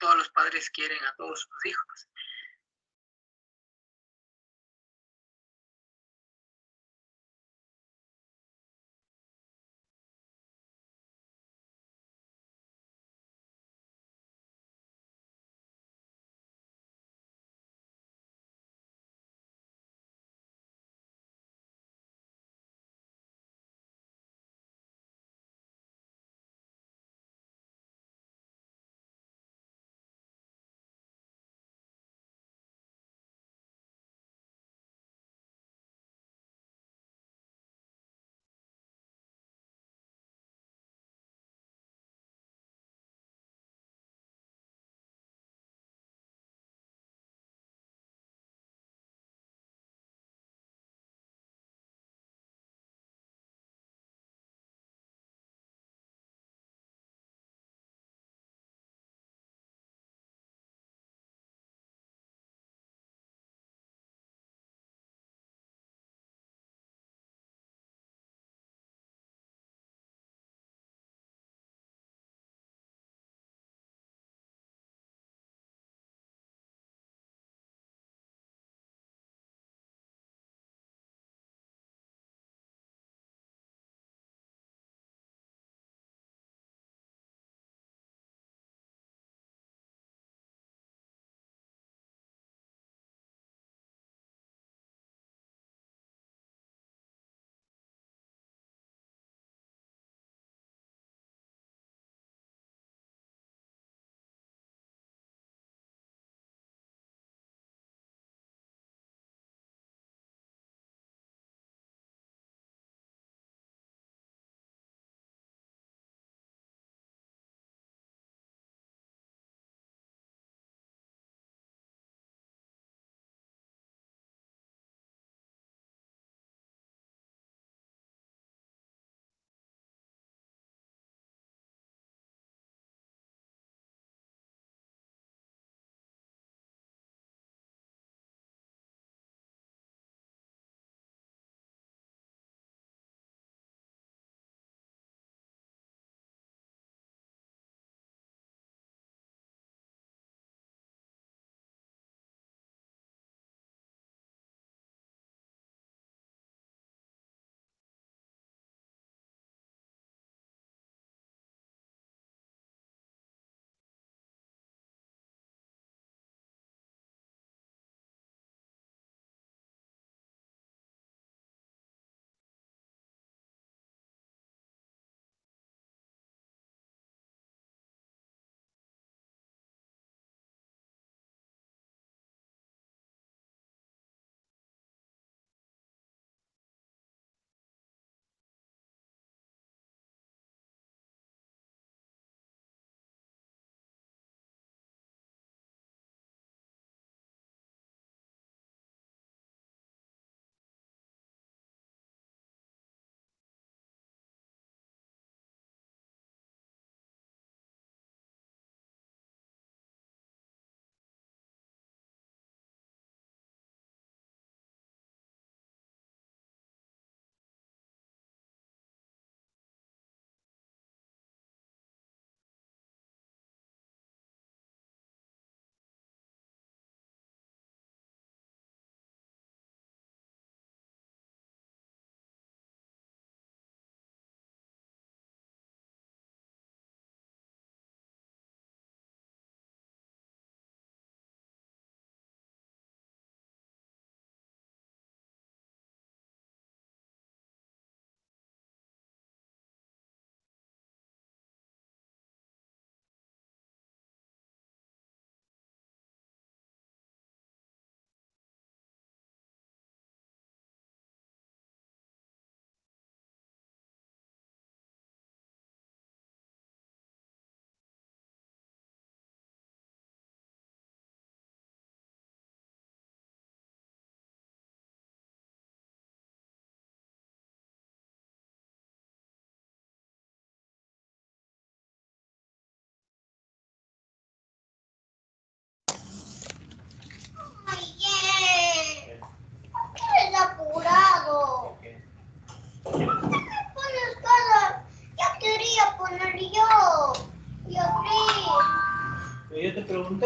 todos los padres quieren a todos sus hijos.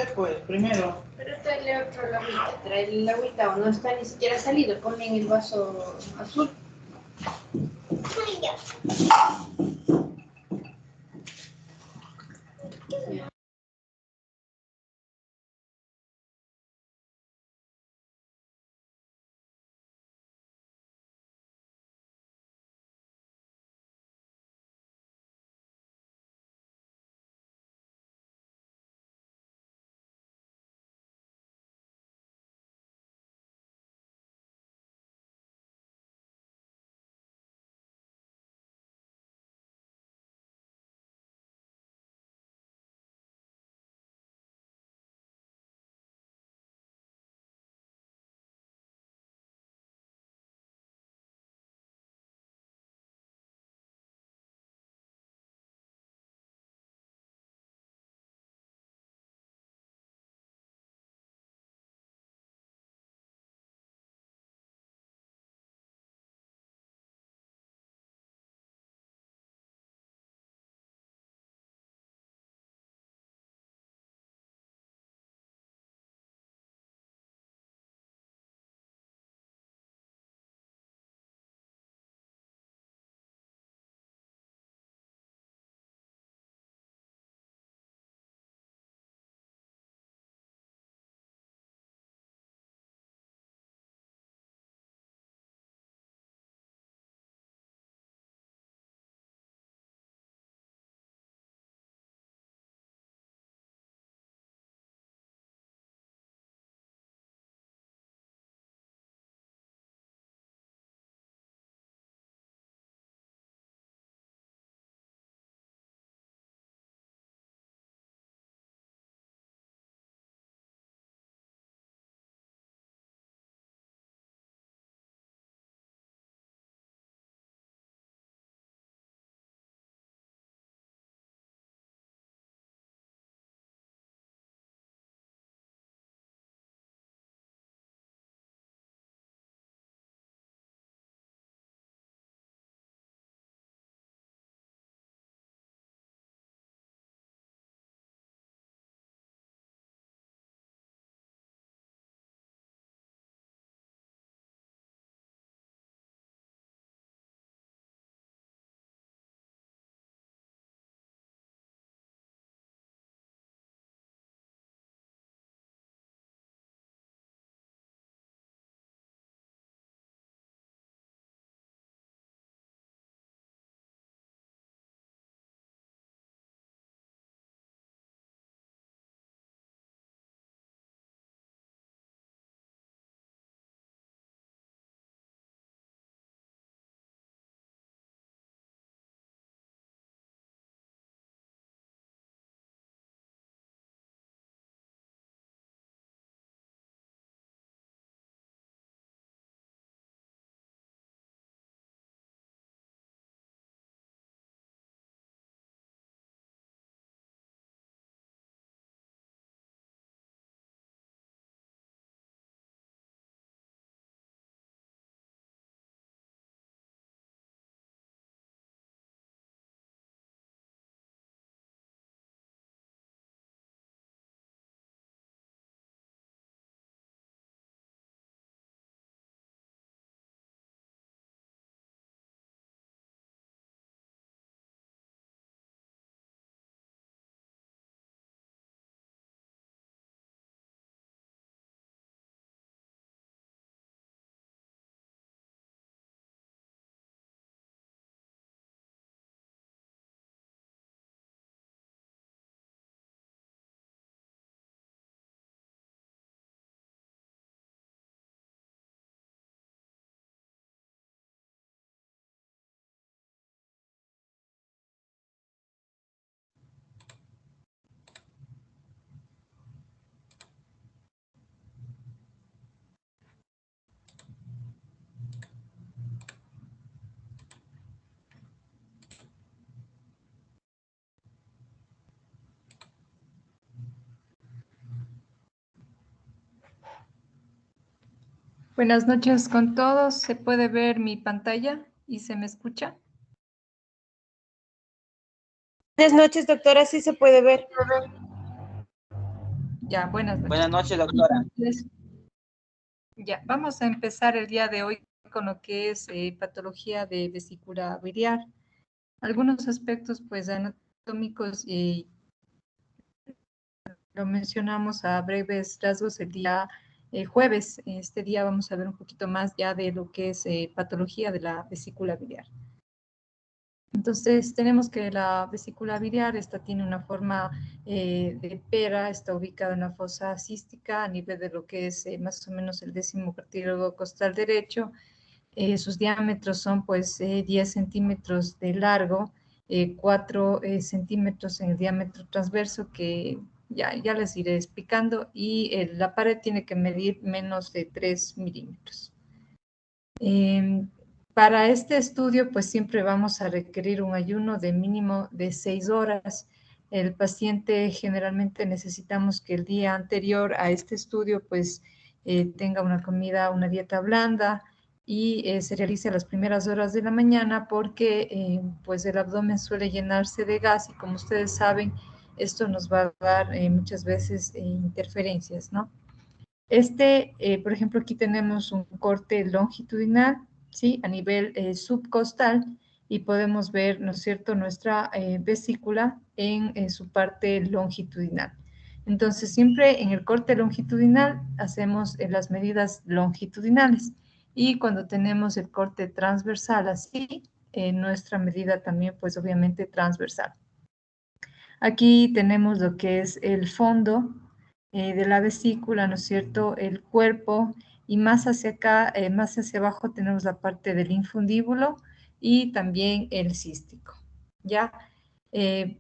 usted, pues, primero. Pero trae otro la agüita, trae la agüita o no está ni siquiera salido, ponle en el vaso azul. Ay, ya. Buenas noches con todos. ¿Se puede ver mi pantalla y se me escucha? Buenas noches, doctora. Sí se puede ver. Ya, buenas noches. Buenas noches, doctora. Entonces, ya, vamos a empezar el día de hoy con lo que es patología de vesícula biliar. Algunos aspectos, pues, anatómicos, lo mencionamos a breves rasgos el día jueves. Este día vamos a ver un poquito más ya de lo que es patología de la vesícula biliar. Entonces, tenemos que la vesícula biliar, esta tiene una forma de pera, está ubicada en la fosa cística a nivel de lo que es más o menos el 10º cartílago costal derecho. Sus diámetros son pues 10 centímetros de largo, 4 centímetros en el diámetro transverso, que ya les iré explicando, y la pared tiene que medir menos de 3 milímetros. Para este estudio, pues siempre vamos a requerir un ayuno de mínimo de 6 horas. El paciente generalmente necesitamos que el día anterior a este estudio, pues tenga una comida, una dieta blanda y se realice a las primeras horas de la mañana porque pues el abdomen suele llenarse de gas y como ustedes saben, esto nos va a dar muchas veces interferencias, ¿no? Por ejemplo, aquí tenemos un corte longitudinal, ¿sí? A nivel subcostal y podemos ver, ¿no es cierto?, nuestra vesícula en su parte longitudinal. Entonces, siempre en el corte longitudinal hacemos las medidas longitudinales y cuando tenemos el corte transversal así, nuestra medida también, pues obviamente transversal. Aquí tenemos lo que es el fondo de la vesícula, ¿no es cierto?, el cuerpo, y más hacia acá, más hacia abajo tenemos la parte del infundíbulo y también el cístico, ¿ya?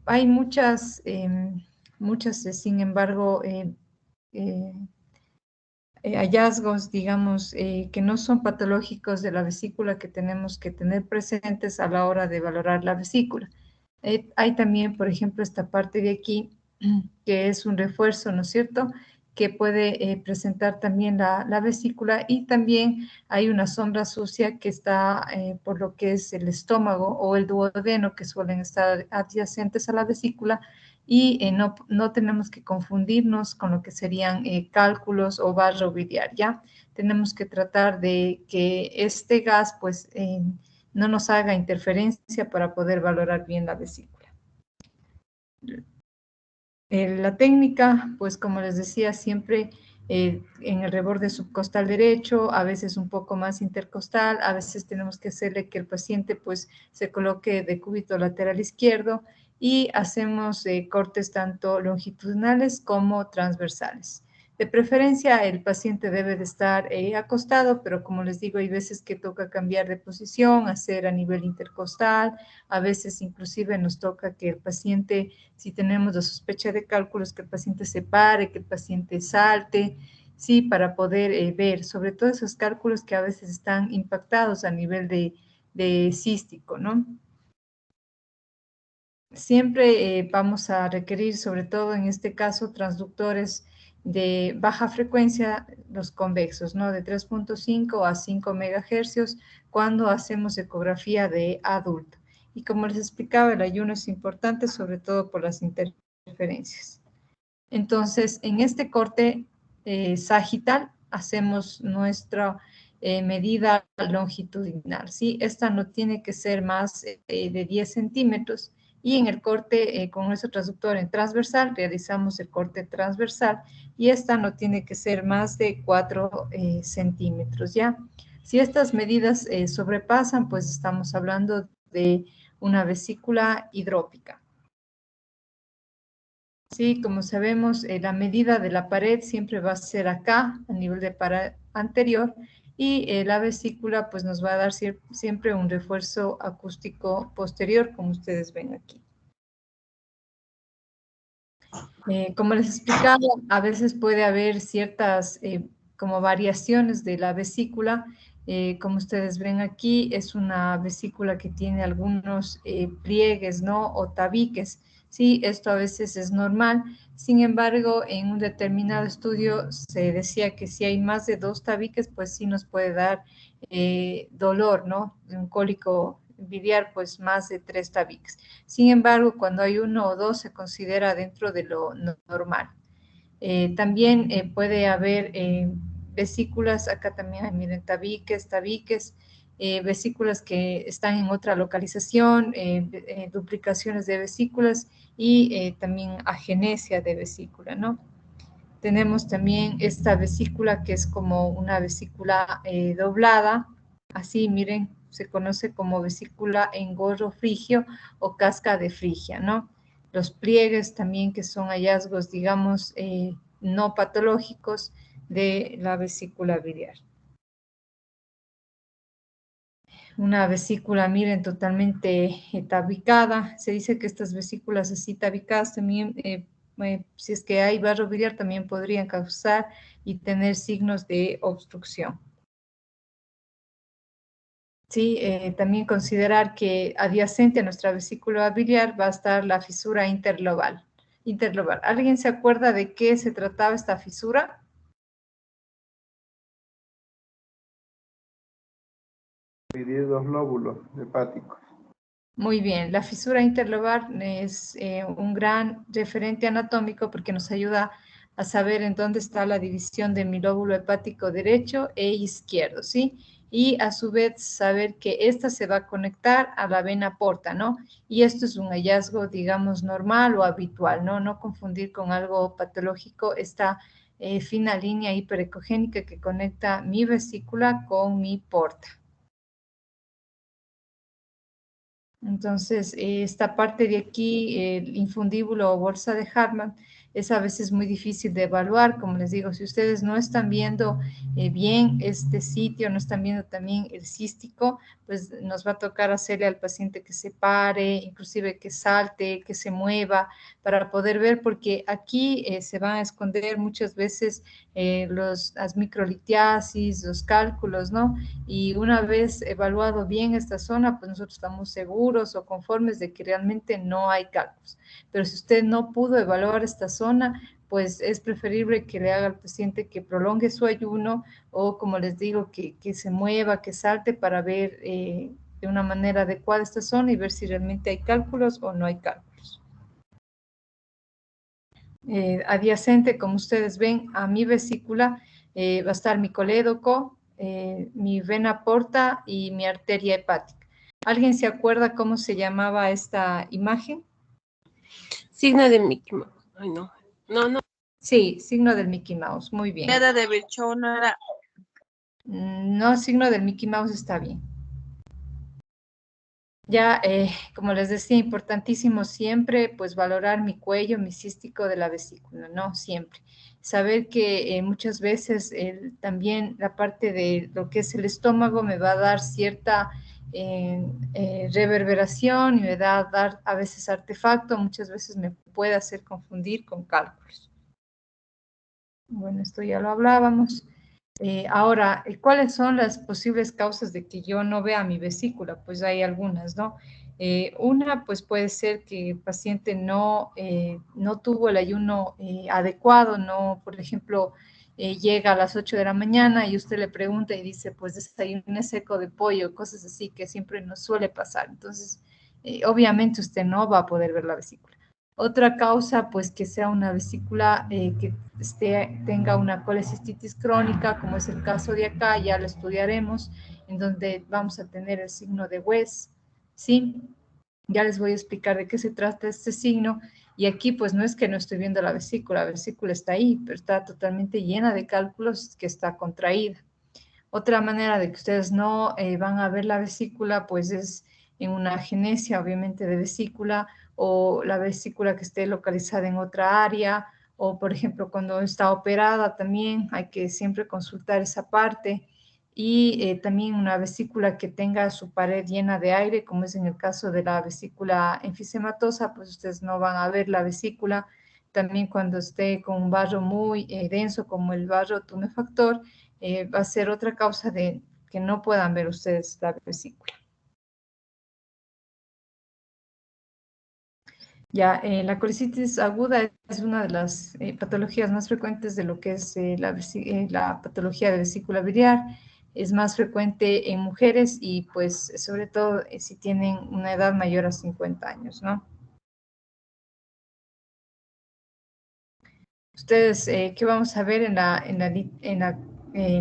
Hay muchas, sin embargo, hallazgos, digamos, que no son patológicos de la vesícula que tenemos que tener presentes a la hora de valorar la vesícula. Hay también, por ejemplo, esta parte de aquí, que es un refuerzo, ¿no es cierto?, que puede presentar también la vesícula, y también hay una sombra sucia que está por lo que es el estómago o el duodeno, que suelen estar adyacentes a la vesícula, y no tenemos que confundirnos con lo que serían cálculos o barro biliar, ¿ya? Tenemos que tratar de que este gas, pues, no nos haga interferencia para poder valorar bien la vesícula. La técnica, pues como les decía, siempre en el reborde subcostal derecho, a veces un poco más intercostal, a veces tenemos que hacerle que el paciente pues se coloque de cúbito lateral izquierdo y hacemos cortes tanto longitudinales como transversales. De preferencia, el paciente debe de estar acostado, pero como les digo, hay veces que toca cambiar de posición, hacer a nivel intercostal, a veces inclusive nos toca que el paciente, si tenemos la sospecha de cálculos, que el paciente se pare, que el paciente salte, sí, para poder ver, sobre todo esos cálculos que a veces están impactados a nivel de cístico, ¿no? Siempre vamos a requerir, sobre todo en este caso, transductores de baja frecuencia, los convexos, ¿no? De 3.5 a 5 megahercios cuando hacemos ecografía de adulto. Y como les explicaba, el ayuno es importante, sobre todo por las interferencias. Entonces, en este corte sagital hacemos nuestra medida longitudinal, ¿sí? Esta no tiene que ser más de 10 centímetros. Y en el corte con nuestro transductor en transversal, realizamos el corte transversal y esta no tiene que ser más de 4 centímetros, ¿ya? Si estas medidas sobrepasan, pues estamos hablando de una vesícula hidrópica. Sí, como sabemos, la medida de la pared siempre va a ser acá, a nivel de pared anterior, y la vesícula pues nos va a dar siempre un refuerzo acústico posterior, como ustedes ven aquí. Como les explicaba, a veces puede haber ciertas como variaciones de la vesícula. Como ustedes ven aquí, es una vesícula que tiene algunos pliegues, ¿no? O tabiques. Sí, esto a veces es normal. Sin embargo, en un determinado estudio se decía que si hay más de 2 tabiques, pues sí nos puede dar dolor, ¿no? Un cólico biliar, pues más de 3 tabiques. Sin embargo, cuando hay 1 o 2 se considera dentro de lo normal. También puede haber vesículas, acá también hay, miren, tabiques, vesículas que están en otra localización, duplicaciones de vesículas y también agenesia de vesícula, ¿no? Tenemos también esta vesícula que es como una vesícula doblada, así miren, se conoce como vesícula en gorro frigio o casca de Frigia, ¿no? Los pliegues también que son hallazgos, digamos, no patológicos de la vesícula biliar. Una vesícula, miren, totalmente tabicada. Se dice que estas vesículas así tabicadas también, si es que hay barro biliar, también podrían causar y tener signos de obstrucción. Sí, también considerar que adyacente a nuestra vesícula biliar va a estar la fisura interlobal. ¿Alguien se acuerda de qué se trataba esta fisura? Dividir dos lóbulos hepáticos. Muy bien, la fisura interlobar es un gran referente anatómico porque nos ayuda a saber en dónde está la división de mi lóbulo hepático derecho e izquierdo, ¿sí? Y a su vez saber que esta se va a conectar a la vena porta, ¿no? Y esto es un hallazgo, digamos, normal o habitual, ¿no? No confundir con algo patológico esta fina línea hiperecogénica que conecta mi vesícula con mi porta. Entonces, esta parte de aquí, el infundíbulo o bolsa de Hartmann, es a veces muy difícil de evaluar. Como les digo, si ustedes no están viendo bien este sitio, no están viendo también el cístico, pues nos va a tocar hacerle al paciente que se pare, inclusive que salte, que se mueva, para poder ver, porque aquí se van a esconder muchas veces las microlitiasis, los cálculos, ¿no? Y una vez evaluado bien esta zona, pues nosotros estamos seguros o conformes de que realmente no hay cálculos. Pero si usted no pudo evaluar esta zona, pues es preferible que le haga al paciente que prolongue su ayuno o, como les digo, que se mueva, que salte para ver de una manera adecuada esta zona y ver si realmente hay cálculos o no hay cálculos. Adyacente, como ustedes ven, a mi vesícula va a estar mi colédoco, mi vena porta y mi arteria hepática. ¿Alguien se acuerda cómo se llamaba esta imagen? Signo de Mickey Mouse. Ay, no. No. Sí, signo del Mickey Mouse, muy bien. Era de Virchow, no era. No, signo del Mickey Mouse está bien. Ya, como les decía, importantísimo siempre, pues valorar mi cuello, mi cístico de la vesícula, ¿no? Siempre. Saber que muchas veces también la parte de lo que es el estómago me va a dar cierta reverberación y me va a dar a veces artefacto, muchas veces me puede hacer confundir con cálculos. Bueno, esto ya lo hablábamos. Ahora, ¿cuáles son las posibles causas de que yo no vea mi vesícula? Pues hay algunas, ¿no? Una, pues puede ser que el paciente no tuvo el ayuno adecuado, no, por ejemplo, llega a las 8 de la mañana y usted le pregunta y dice, pues desayuné seco de pollo, cosas así que siempre nos suele pasar. Entonces, obviamente usted no va a poder ver la vesícula. Otra causa, pues que sea una vesícula que tenga una colecistitis crónica, como es el caso de acá, ya lo estudiaremos, en donde vamos a tener el signo de West, ¿sí? Ya les voy a explicar de qué se trata este signo. Y aquí, pues no es que no estoy viendo la vesícula está ahí, pero está totalmente llena de cálculos que está contraída. Otra manera de que ustedes no van a ver la vesícula, pues es en una agenesia, obviamente, de vesícula, o la vesícula que esté localizada en otra área, o por ejemplo, cuando está operada también hay que siempre consultar esa parte, y también una vesícula que tenga su pared llena de aire, como es en el caso de la vesícula enfisematosa, pues ustedes no van a ver la vesícula. También cuando esté con un barro muy denso, como el barro tumefactor, va a ser otra causa de que no puedan ver ustedes la vesícula. Ya, la colicitis aguda es una de las patologías más frecuentes de lo que es la patología de vesícula biliar. Es más frecuente en mujeres y pues sobre todo si tienen una edad mayor a 50 años, ¿no? Ustedes, ¿qué vamos a ver en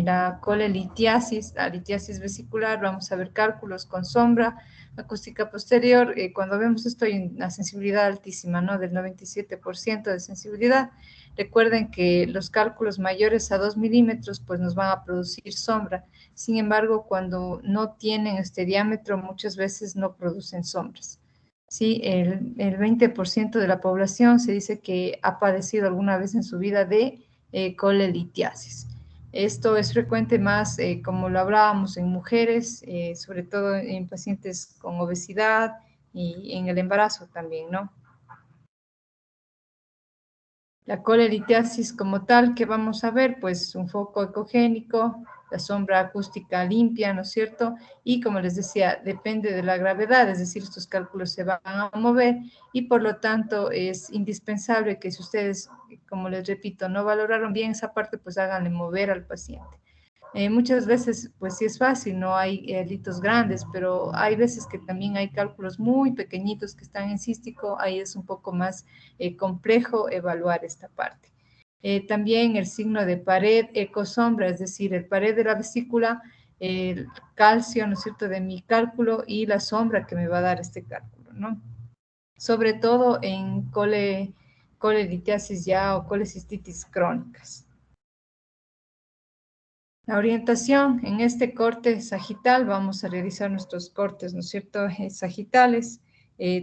la colelitiasis, la litiasis vesicular? Vamos a ver cálculos con sombra, acústica posterior. Cuando vemos esto hay una sensibilidad altísima, ¿no? Del 97% de sensibilidad. Recuerden que los cálculos mayores a 2 milímetros pues nos van a producir sombra. Sin embargo, cuando no tienen este diámetro, muchas veces no producen sombras. Sí, el 20% de la población se dice que ha padecido alguna vez en su vida de colelitiasis. Esto es frecuente más, como lo hablábamos, en mujeres, sobre todo en pacientes con obesidad y en el embarazo también, ¿no? La colelitiasis como tal, que vamos a ver, pues un foco ecogénico, la sombra acústica limpia, ¿no es cierto? Y como les decía, depende de la gravedad, es decir, estos cálculos se van a mover y por lo tanto es indispensable que si ustedes, como les repito, no valoraron bien esa parte, pues háganle mover al paciente. Muchas veces, pues sí es fácil, no hay litos grandes, pero hay veces que también hay cálculos muy pequeñitos que están en cístico, ahí es un poco más complejo evaluar esta parte. También el signo de pared ecosombra, es decir, el pared de la vesícula, el calcio, ¿no es cierto?, de mi cálculo y la sombra que me va a dar este cálculo, ¿no? Sobre todo en colelitiasis ya o colecistitis crónicas. La orientación en este corte sagital, vamos a realizar nuestros cortes, ¿no es cierto?, sagitales.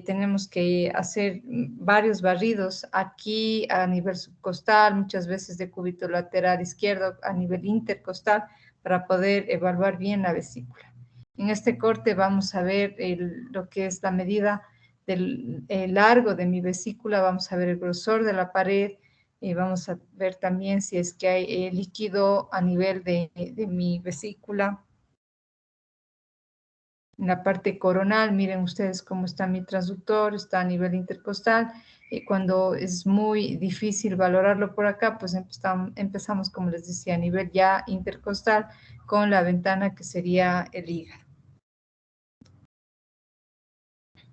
Tenemos que hacer varios barridos aquí a nivel subcostal, muchas veces de cúbito lateral izquierdo a nivel intercostal para poder evaluar bien la vesícula. En este corte vamos a ver lo que es la medida del largo de mi vesícula, vamos a ver el grosor de la pared, vamos a ver también si es que hay líquido a nivel de mi vesícula. En la parte coronal, miren ustedes cómo está mi transductor, está a nivel intercostal. Cuando es muy difícil valorarlo por acá, pues empezamos, como les decía, a nivel ya intercostal con la ventana que sería el hígado.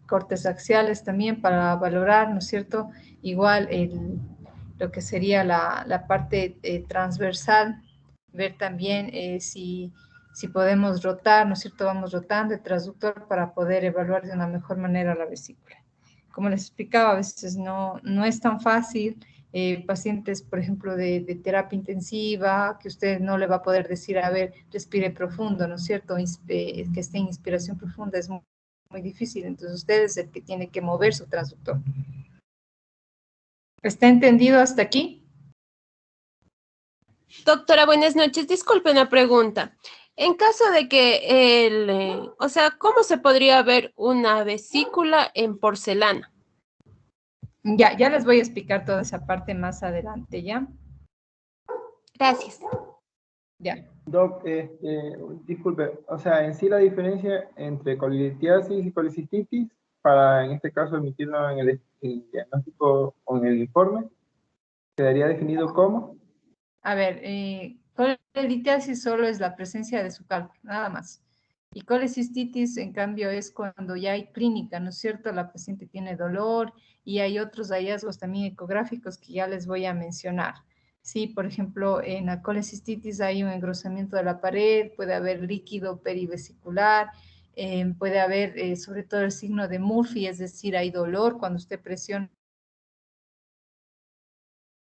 Cortes axiales también para valorar, ¿no es cierto? Igual lo que sería la parte transversal, ver también si podemos rotar, ¿no es cierto? Vamos rotando el transductor para poder evaluar de una mejor manera la vesícula. Como les explicaba, a veces no es tan fácil. Pacientes, por ejemplo, de terapia intensiva, que usted no le va a poder decir, a ver, respire profundo, ¿no es cierto? Que esté en inspiración profunda es muy difícil, entonces usted es el que tiene que mover su transductor. ¿Está entendido hasta aquí? Doctora, buenas noches. Disculpe una pregunta. En caso de que o sea, ¿cómo se podría ver una vesícula en porcelana? Ya les voy a explicar toda esa parte más adelante, ¿ya? Gracias. Ya. Doc, disculpe, o sea, en sí la diferencia entre colelitiasis y colecistitis, para en este caso emitirlo en el diagnóstico o en el informe, ¿quedaría definido cómo? A ver, colelitiasis solo es la presencia de su cálculo, nada más. Y colecistitis, en cambio, es cuando ya hay clínica, ¿no es cierto? La paciente tiene dolor y hay otros hallazgos también ecográficos que ya les voy a mencionar. Sí, por ejemplo, en la colecistitis hay un engrosamiento de la pared, puede haber líquido perivesicular, puede haber sobre todo el signo de Murphy, es decir, hay dolor cuando usted presiona.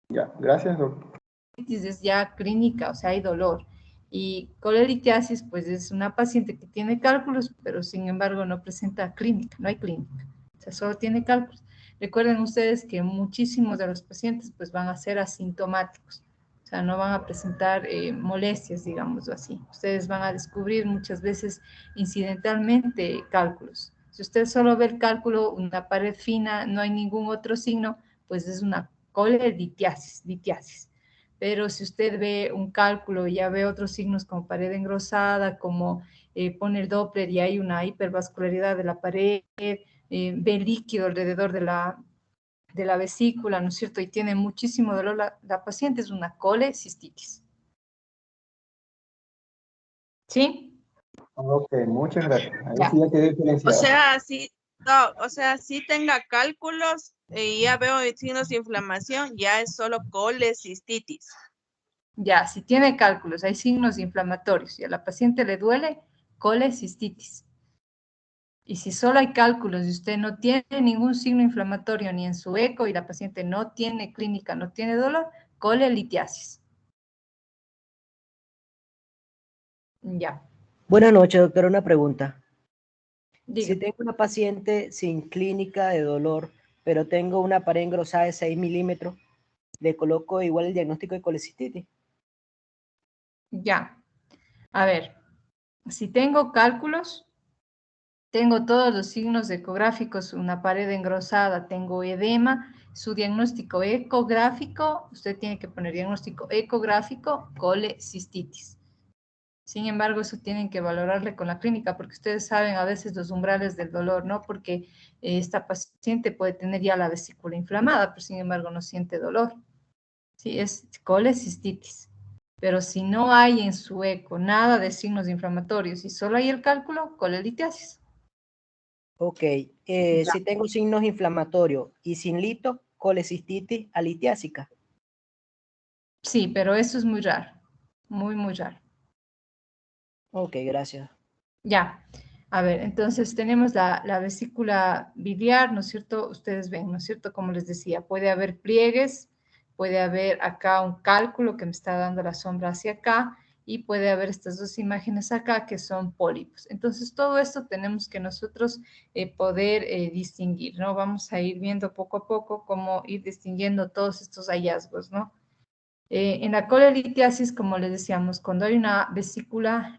Ya, gracias, doctor. Es ya clínica, o sea, hay dolor. Y colelitiasis, pues es una paciente que tiene cálculos, pero sin embargo no presenta clínica, no hay clínica, o sea, solo tiene cálculos. Recuerden ustedes que muchísimos de los pacientes pues van a ser asintomáticos, o sea, no van a presentar molestias, digámoslo así. Ustedes van a descubrir muchas veces incidentalmente cálculos. Si usted solo ve el cálculo, una pared fina, no hay ningún otro signo, pues es una colelitiasis, litiasis. Pero si usted ve un cálculo y ya ve otros signos como pared engrosada, como pone el Doppler y hay una hipervascularidad de la pared, ve líquido alrededor de la vesícula, ¿no es cierto? Y tiene muchísimo dolor, la paciente es una colecistitis. ¿Sí? Ok, muchas gracias. Ahí Ya. sí ya quedé O diferenciado. sea, sí, No, o sea, si tenga cálculos y ya veo signos de inflamación, ya es solo colecistitis. Ya, si tiene cálculos, hay signos inflamatorios y a la paciente le duele, colecistitis. Y si solo hay cálculos y usted no tiene ningún signo inflamatorio ni en su eco y la paciente no tiene clínica, no tiene dolor, colelitiasis. Ya, Buenas noches, doctora. Una pregunta. diga. Si tengo una paciente sin clínica de dolor, pero tengo una pared engrosada de 6 milímetros, ¿le coloco igual el diagnóstico de colecistitis? Ya. A ver, si tengo cálculos, tengo todos los signos ecográficos, una pared engrosada, tengo edema, su diagnóstico ecográfico, usted tiene que poner diagnóstico ecográfico, colecistitis. Sin embargo, eso tienen que valorarle con la clínica, porque ustedes saben a veces los umbrales del dolor, ¿no? Porque esta paciente puede tener ya la vesícula inflamada, pero sin embargo no siente dolor. Sí, es colecistitis. Pero si no hay en su eco nada de signos inflamatorios y solo hay el cálculo, colelitiasis. Ok. Si tengo signos inflamatorios y sin lito, colecistitis alitiásica. Sí, pero eso es muy raro, muy, muy raro. Ok, gracias. Ya, a ver, entonces tenemos la vesícula biliar, ¿no es cierto? Ustedes ven, ¿no es cierto? Como les decía, puede haber pliegues, puede haber acá un cálculo que me está dando la sombra hacia acá y puede haber estas dos imágenes acá que son pólipos. Entonces, todo esto tenemos que nosotros poder distinguir, ¿no? Vamos a ir viendo poco a poco cómo ir distinguiendo todos estos hallazgos, ¿no? En la colelitiasis, como les decíamos, cuando hay una vesícula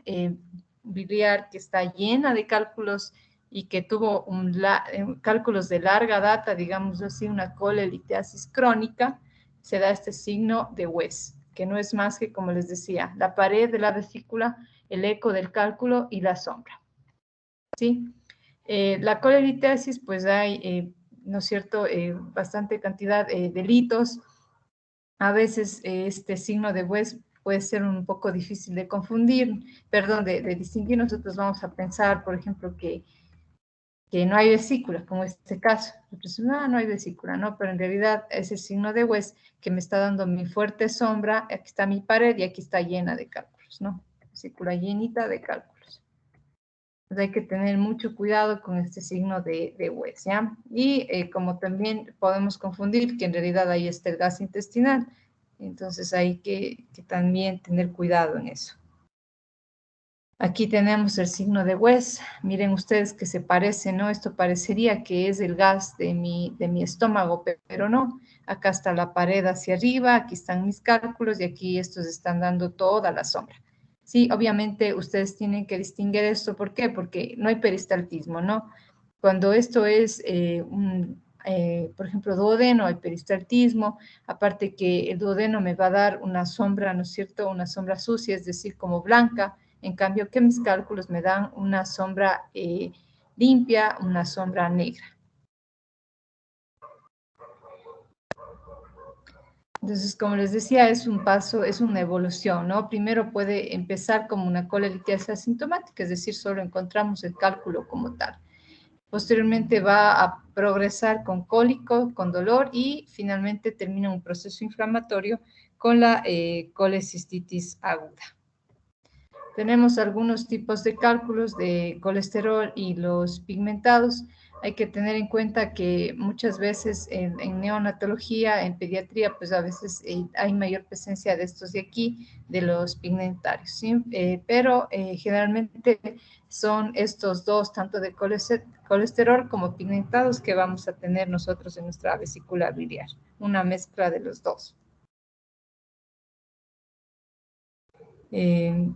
biliar que está llena de cálculos y que tuvo cálculos de larga data, digamos así, una colelitiasis crónica, se da este signo de West, que no es más que, como les decía, la pared de la vesícula, el eco del cálculo y la sombra. ¿Sí? La colelitiasis, pues hay, ¿no es cierto?, bastante cantidad de litos. A veces este signo de West puede ser un poco difícil de confundir, perdón, de distinguir. Nosotros vamos a pensar, por ejemplo, que no hay vesícula, como este caso. Entonces, no hay vesícula, ¿no? Pero en realidad es el signo de West que me está dando mi fuerte sombra, aquí está mi pared y aquí está llena de cálculos, ¿no? Vesícula llenita de cálculos. Entonces hay que tener mucho cuidado con este signo de West, ¿ya? Y como también podemos confundir que en realidad ahí está el gas intestinal, entonces hay que también tener cuidado en eso. Aquí tenemos el signo de West. Miren ustedes que se parece, ¿no? Esto parecería que es el gas de mi estómago, pero no. Acá está la pared hacia arriba, aquí están mis cálculos y aquí estos están dando toda la sombra. Sí, obviamente ustedes tienen que distinguir esto. ¿Por qué? Porque no hay peristaltismo, ¿no? Cuando esto es por ejemplo, duodeno, hay peristaltismo, aparte que el duodeno me va a dar una sombra, ¿no es cierto? Una sombra sucia, es decir, como blanca, en cambio que mis cálculos me dan una sombra limpia, una sombra negra. Entonces, como les decía, es un paso, es una evolución, ¿no? Primero puede empezar como una colelitiasis asintomática, es decir, solo encontramos el cálculo como tal. Posteriormente va a progresar con cólico, con dolor y finalmente termina un proceso inflamatorio con la colecistitis aguda. Tenemos algunos tipos de cálculos de colesterol y los pigmentados. Hay que tener en cuenta que muchas veces en neonatología, en pediatría, pues a veces hay mayor presencia de estos de aquí, de los pigmentarios, ¿sí? Pero generalmente son estos dos, tanto de colesterol como pigmentados, que vamos a tener nosotros en nuestra vesícula biliar, una mezcla de los dos. Sin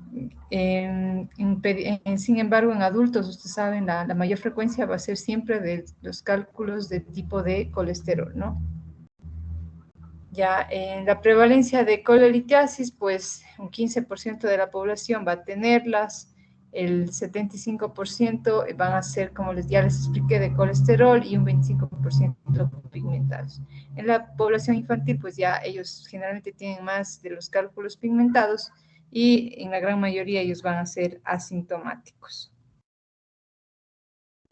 embargo, en adultos, ustedes saben, la mayor frecuencia va a ser siempre de los cálculos de tipo de colesterol, ¿no? Ya en la prevalencia de colelitiasis, pues un 15% de la población va a tenerlas, el 75% van a ser, como ya les expliqué, de colesterol y un 25% pigmentados. En la población infantil, pues ya ellos generalmente tienen más de los cálculos pigmentados y en la gran mayoría ellos van a ser asintomáticos.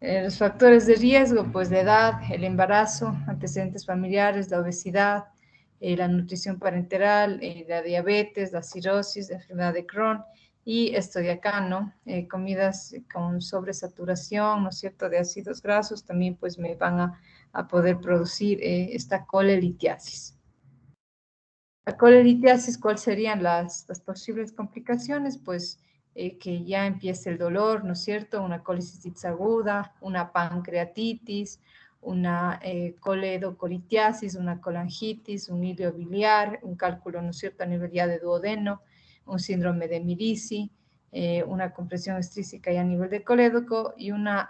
Los factores de riesgo, pues la edad, el embarazo, antecedentes familiares, la obesidad, la nutrición parenteral, la diabetes, la cirrosis, la enfermedad de Crohn y esto de acá, ¿no? Comidas con sobresaturación, ¿no es cierto?, de ácidos grasos también pues me van a poder producir esta colelitiasis. La colelitiasis, ¿cuáles serían las posibles complicaciones? Pues que ya empiece el dolor, ¿no es cierto? Una colecistitis aguda, una pancreatitis, una coledocolitiasis, una colangitis, un hilio biliar, un cálculo, ¿no es cierto?, a nivel ya de duodeno, un síndrome de Mirici, una compresión extrísica ya a nivel de colédoco y una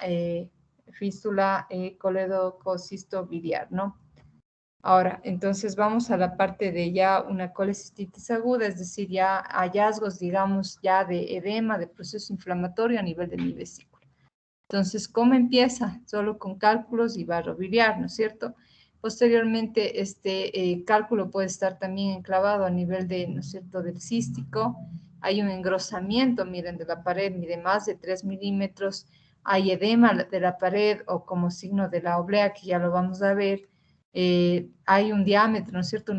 fístula coledococisto-biliar, ¿no? Ahora, entonces vamos a la parte de ya una colecistitis aguda, es decir, ya hallazgos, digamos, ya de edema, de proceso inflamatorio a nivel de mi vesícula. Entonces, ¿cómo empieza? Solo con cálculos y barro biliar, ¿no es cierto? Posteriormente, este cálculo puede estar también enclavado a nivel de, ¿no es cierto?, del cístico. Hay un engrosamiento, miren, de la pared, mide más de 3 milímetros. Hay edema de la pared o como signo de la oblea, que ya lo vamos a ver. Hay un diámetro, ¿no es cierto?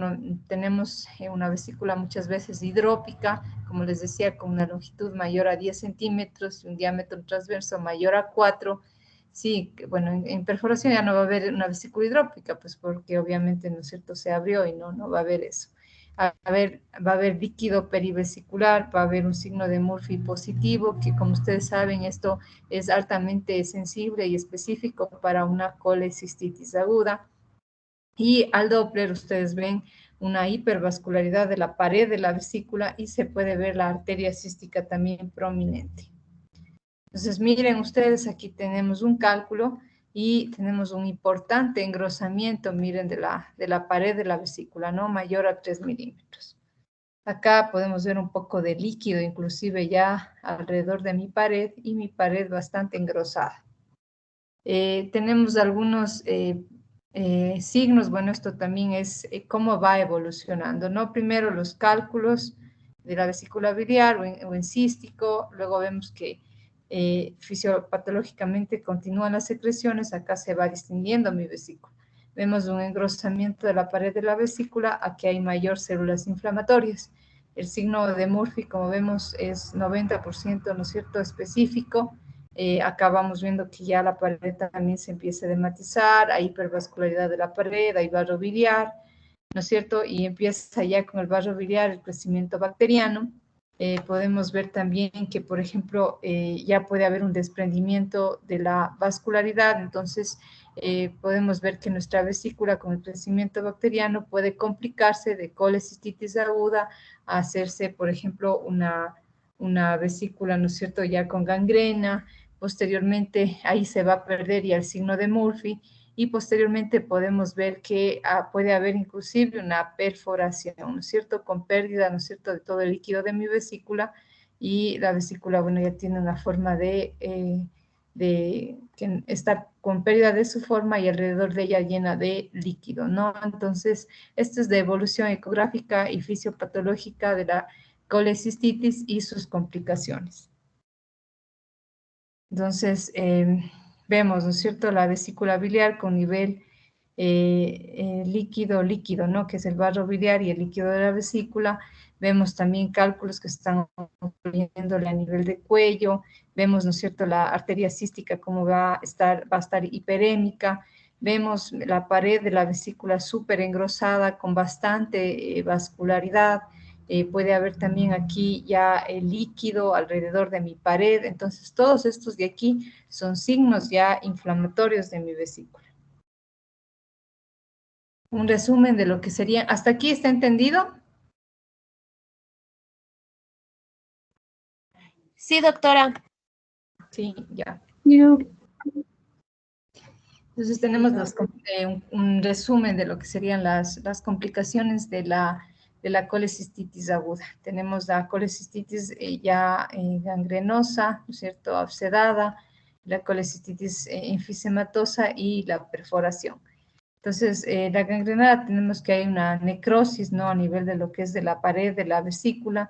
Tenemos una vesícula muchas veces hidrópica, como les decía, con una longitud mayor a 10 centímetros y un diámetro transverso mayor a 4. Sí, bueno, en perforación ya no va a haber una vesícula hidrópica, pues porque obviamente, ¿no es cierto?, se abrió y no va a haber eso. Va a haber líquido perivesicular, va a haber un signo de Murphy positivo, que como ustedes saben, esto es altamente sensible y específico para una colecistitis aguda. Y al Doppler ustedes ven una hipervascularidad de la pared de la vesícula y se puede ver la arteria cística también prominente. Entonces miren ustedes, aquí tenemos un cálculo y tenemos un importante engrosamiento, miren, de la pared de la vesícula, ¿no? Mayor a 3 milímetros. Acá podemos ver un poco de líquido, inclusive ya alrededor de mi pared y mi pared bastante engrosada. Tenemos algunos signos, bueno, esto también es cómo va evolucionando, ¿no? Primero los cálculos de la vesícula biliar o en cístico, luego vemos que fisiopatológicamente continúan las secreciones, acá se va distinguiendo mi vesícula. Vemos un engrosamiento de la pared de la vesícula, aquí hay mayor células inflamatorias. El signo de Murphy, como vemos, es 90%, ¿no es cierto?, específico. Acá vamos viendo que ya la pared también se empieza a edematizar, hay hipervascularidad de la pared, hay barro biliar, ¿no es cierto? Y empieza ya con el barro biliar el crecimiento bacteriano. Podemos ver también que, por ejemplo, ya puede haber un desprendimiento de la vascularidad, entonces podemos ver que nuestra vesícula con el crecimiento bacteriano puede complicarse de colecistitis aguda a hacerse, por ejemplo, una vesícula, ¿no es cierto?, ya con gangrena. Posteriormente ahí se va a perder ya el signo de Murphy y posteriormente podemos ver que puede haber inclusive una perforación, ¿no es cierto?, con pérdida, ¿no es cierto?, de todo el líquido de mi vesícula y la vesícula, bueno, ya tiene una forma de estar con pérdida de su forma y alrededor de ella llena de líquido, ¿no? Entonces, esto es de evolución ecográfica y fisiopatológica de la colecistitis y sus complicaciones. Entonces, vemos, ¿no es cierto?, la vesícula biliar con nivel líquido, ¿no?, que es el barro biliar y el líquido de la vesícula. Vemos también cálculos que están ocurriéndole a nivel de cuello. Vemos, ¿no es cierto?, la arteria cística cómo va a estar hiperémica. Vemos la pared de la vesícula súper engrosada con bastante vascularidad. Puede haber también aquí ya el líquido alrededor de mi pared. Entonces, todos estos de aquí son signos ya inflamatorios de mi vesícula. Un resumen de lo que sería. ¿Hasta aquí está entendido? Sí, doctora. Sí, ya. Yeah. Entonces tenemos un resumen de lo que serían las complicaciones de la colecistitis aguda. Tenemos la colecistitis ya gangrenosa, ¿no es cierto?, abscedada, la colecistitis enfisematosa y la perforación. Entonces, la gangrenada tenemos que hay una necrosis, ¿no?, a nivel de lo que es de la pared de la vesícula,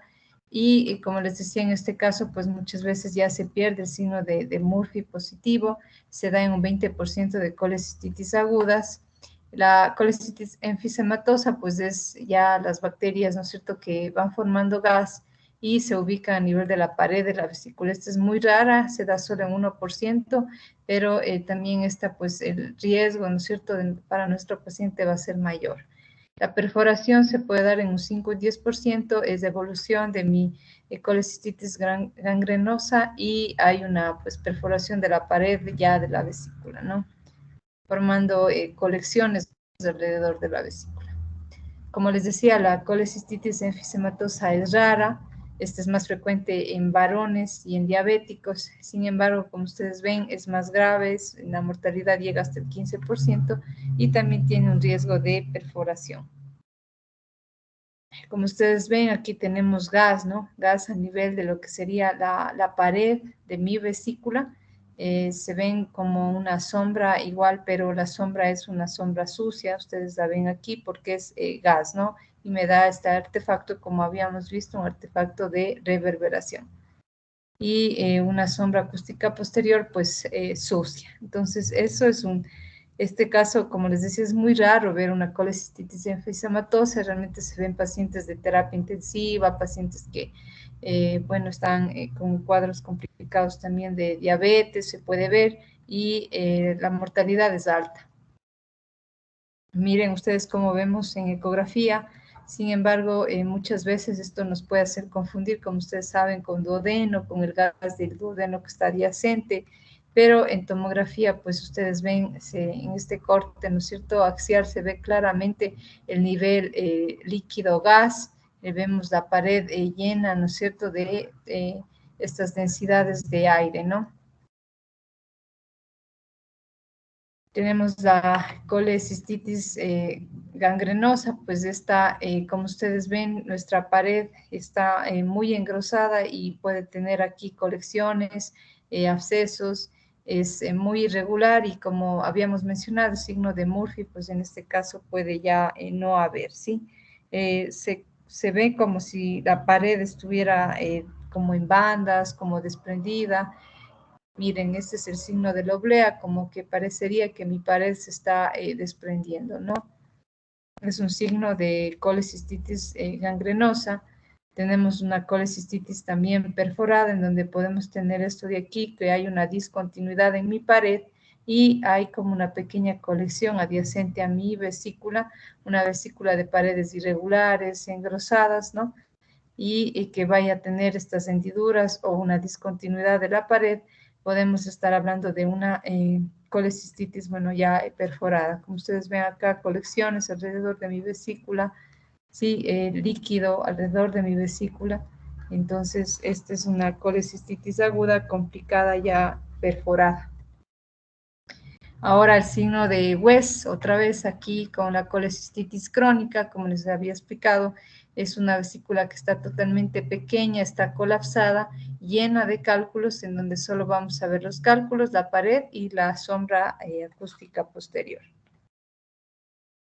Y como les decía, en este caso, pues muchas veces ya se pierde el signo de Murphy positivo, se da en un 20% de colecistitis agudas. La colecistitis enfisematosa, pues es ya las bacterias, ¿no es cierto?, que van formando gas y se ubica a nivel de la pared de la vesícula. Esta es muy rara, se da solo en 1%, pero también está, pues, el riesgo, ¿no es cierto?, para nuestro paciente va a ser mayor. La perforación se puede dar en un 5 y 10%, es de evolución de mi colecistitis gangrenosa y hay una, pues, perforación de la pared ya de la vesícula, ¿no?, formando colecciones alrededor de la vesícula. Como les decía, la colecistitis enfisematosa es rara, esta es más frecuente en varones y en diabéticos. Sin embargo, como ustedes ven, es más grave, la mortalidad llega hasta el 15% y también tiene un riesgo de perforación. Como ustedes ven, aquí tenemos gas, ¿no? Gas a nivel de lo que sería la pared de mi vesícula. Se ven como una sombra igual, pero la sombra es una sombra sucia. Ustedes la ven aquí porque es gas, ¿no? Y me da este artefacto, como habíamos visto, un artefacto de reverberación. Y una sombra acústica posterior, pues sucia. Entonces, eso es este caso, como les decía, es muy raro ver una colecistitis enfisematosa. Realmente se ven pacientes de terapia intensiva, pacientes que, bueno, están con cuadros complicados también de diabetes, se puede ver, y la mortalidad es alta. Miren ustedes cómo vemos en ecografía. Sin embargo, muchas veces esto nos puede hacer confundir, como ustedes saben, con duodeno, con el gas del duodeno que está adyacente, pero en tomografía, pues ustedes ven en este corte, ¿no es cierto?, axial, se ve claramente el nivel líquido-gas, vemos la pared llena, ¿no es cierto?, de estas densidades de aire, ¿no? Tenemos la colecistitis gangrenosa, pues esta, como ustedes ven, nuestra pared está muy engrosada y puede tener aquí colecciones, abscesos, es muy irregular y como habíamos mencionado, el signo de Murphy, pues en este caso puede ya no haber, ¿sí? Se ve como si la pared estuviera como en bandas, como desprendida. Miren, este es el signo de la oblea, como que parecería que mi pared se está desprendiendo, ¿no? Es un signo de colecistitis gangrenosa. Tenemos una colecistitis también perforada, en donde podemos tener esto de aquí, que hay una discontinuidad en mi pared y hay como una pequeña colección adyacente a mi vesícula, una vesícula de paredes irregulares, engrosadas, ¿no? Y que vaya a tener estas hendiduras o una discontinuidad de la pared, podemos estar hablando de una colecistitis, bueno, ya perforada. Como ustedes ven acá, colecciones alrededor de mi vesícula, sí, líquido alrededor de mi vesícula. Entonces, esta es una colecistitis aguda complicada ya perforada. Ahora el signo de West, otra vez aquí con la colecistitis crónica, como les había explicado, es una vesícula que está totalmente pequeña, está colapsada, llena de cálculos, en donde solo vamos a ver los cálculos, la pared y la sombra acústica posterior.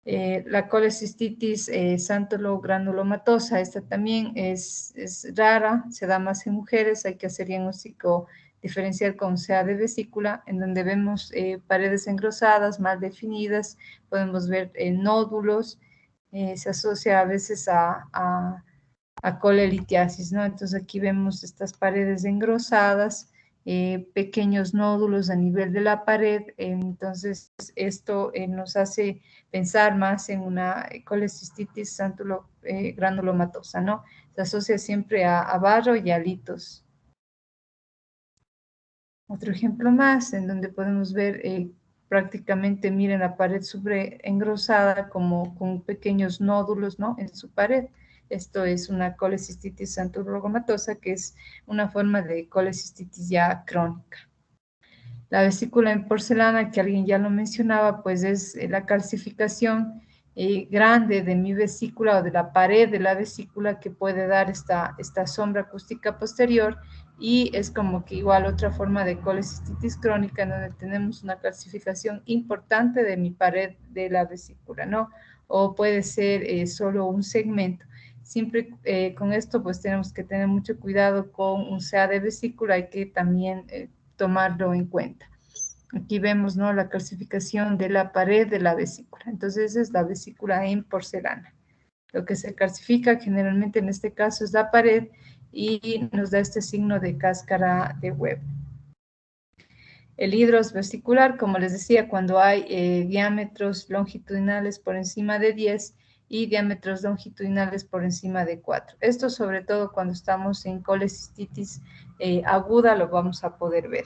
La colecistitis santulo-granulomatosa, esta también es rara, se da más en mujeres, hay que hacer diagnóstico diferencial con CA de vesícula, en donde vemos paredes engrosadas, mal definidas, podemos ver nódulos, se asocia a veces a colelitiasis, ¿no? Entonces aquí vemos estas paredes engrosadas, pequeños nódulos a nivel de la pared, entonces esto nos hace pensar más en una colecistitis granulomatosa, ¿no? Se asocia siempre a barro y a litos. Otro ejemplo más, en donde podemos ver prácticamente, miren, la pared sobre engrosada como con pequeños nódulos, ¿no?, en su pared. Esto es una colecistitis santurrogomatosa, que es una forma de colecistitis ya crónica. La vesícula en porcelana, que alguien ya lo mencionaba, pues es la calcificación grande de mi vesícula o de la pared de la vesícula que puede dar esta sombra acústica posterior, y es como que igual otra forma de colecistitis crónica en donde tenemos una calcificación importante de mi pared de la vesícula, ¿no? O puede ser solo un segmento. Siempre con esto pues tenemos que tener mucho cuidado con un CA de vesícula, hay que también tomarlo en cuenta. Aquí vemos, ¿no?, la calcificación de la pared de la vesícula. Entonces, esa es la vesícula en porcelana. Lo que se calcifica generalmente en este caso es la pared y nos da este signo de cáscara de huevo. El hidros vesicular, como les decía, cuando hay diámetros longitudinales por encima de 10 y diámetros longitudinales por encima de 4. Esto sobre todo cuando estamos en colecistitis aguda lo vamos a poder ver.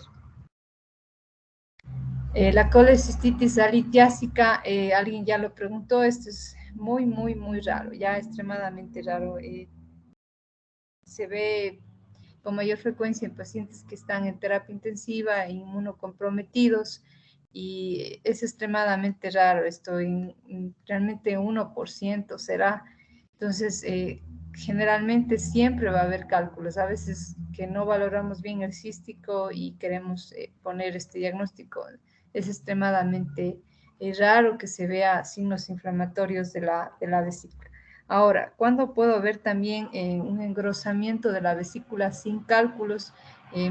La colecistitis alitiásica, alguien ya lo preguntó, esto es muy raro, ya extremadamente raro. Se ve con mayor frecuencia en pacientes que están en terapia intensiva, inmunocomprometidos, y es extremadamente raro esto, realmente 1% será. Entonces, generalmente siempre va a haber cálculos, a veces que no valoramos bien el cístico y queremos poner este diagnóstico. Es extremadamente raro que se vea signos inflamatorios de la vesícula. Ahora, ¿cuándo puedo ver también un engrosamiento de la vesícula sin cálculos?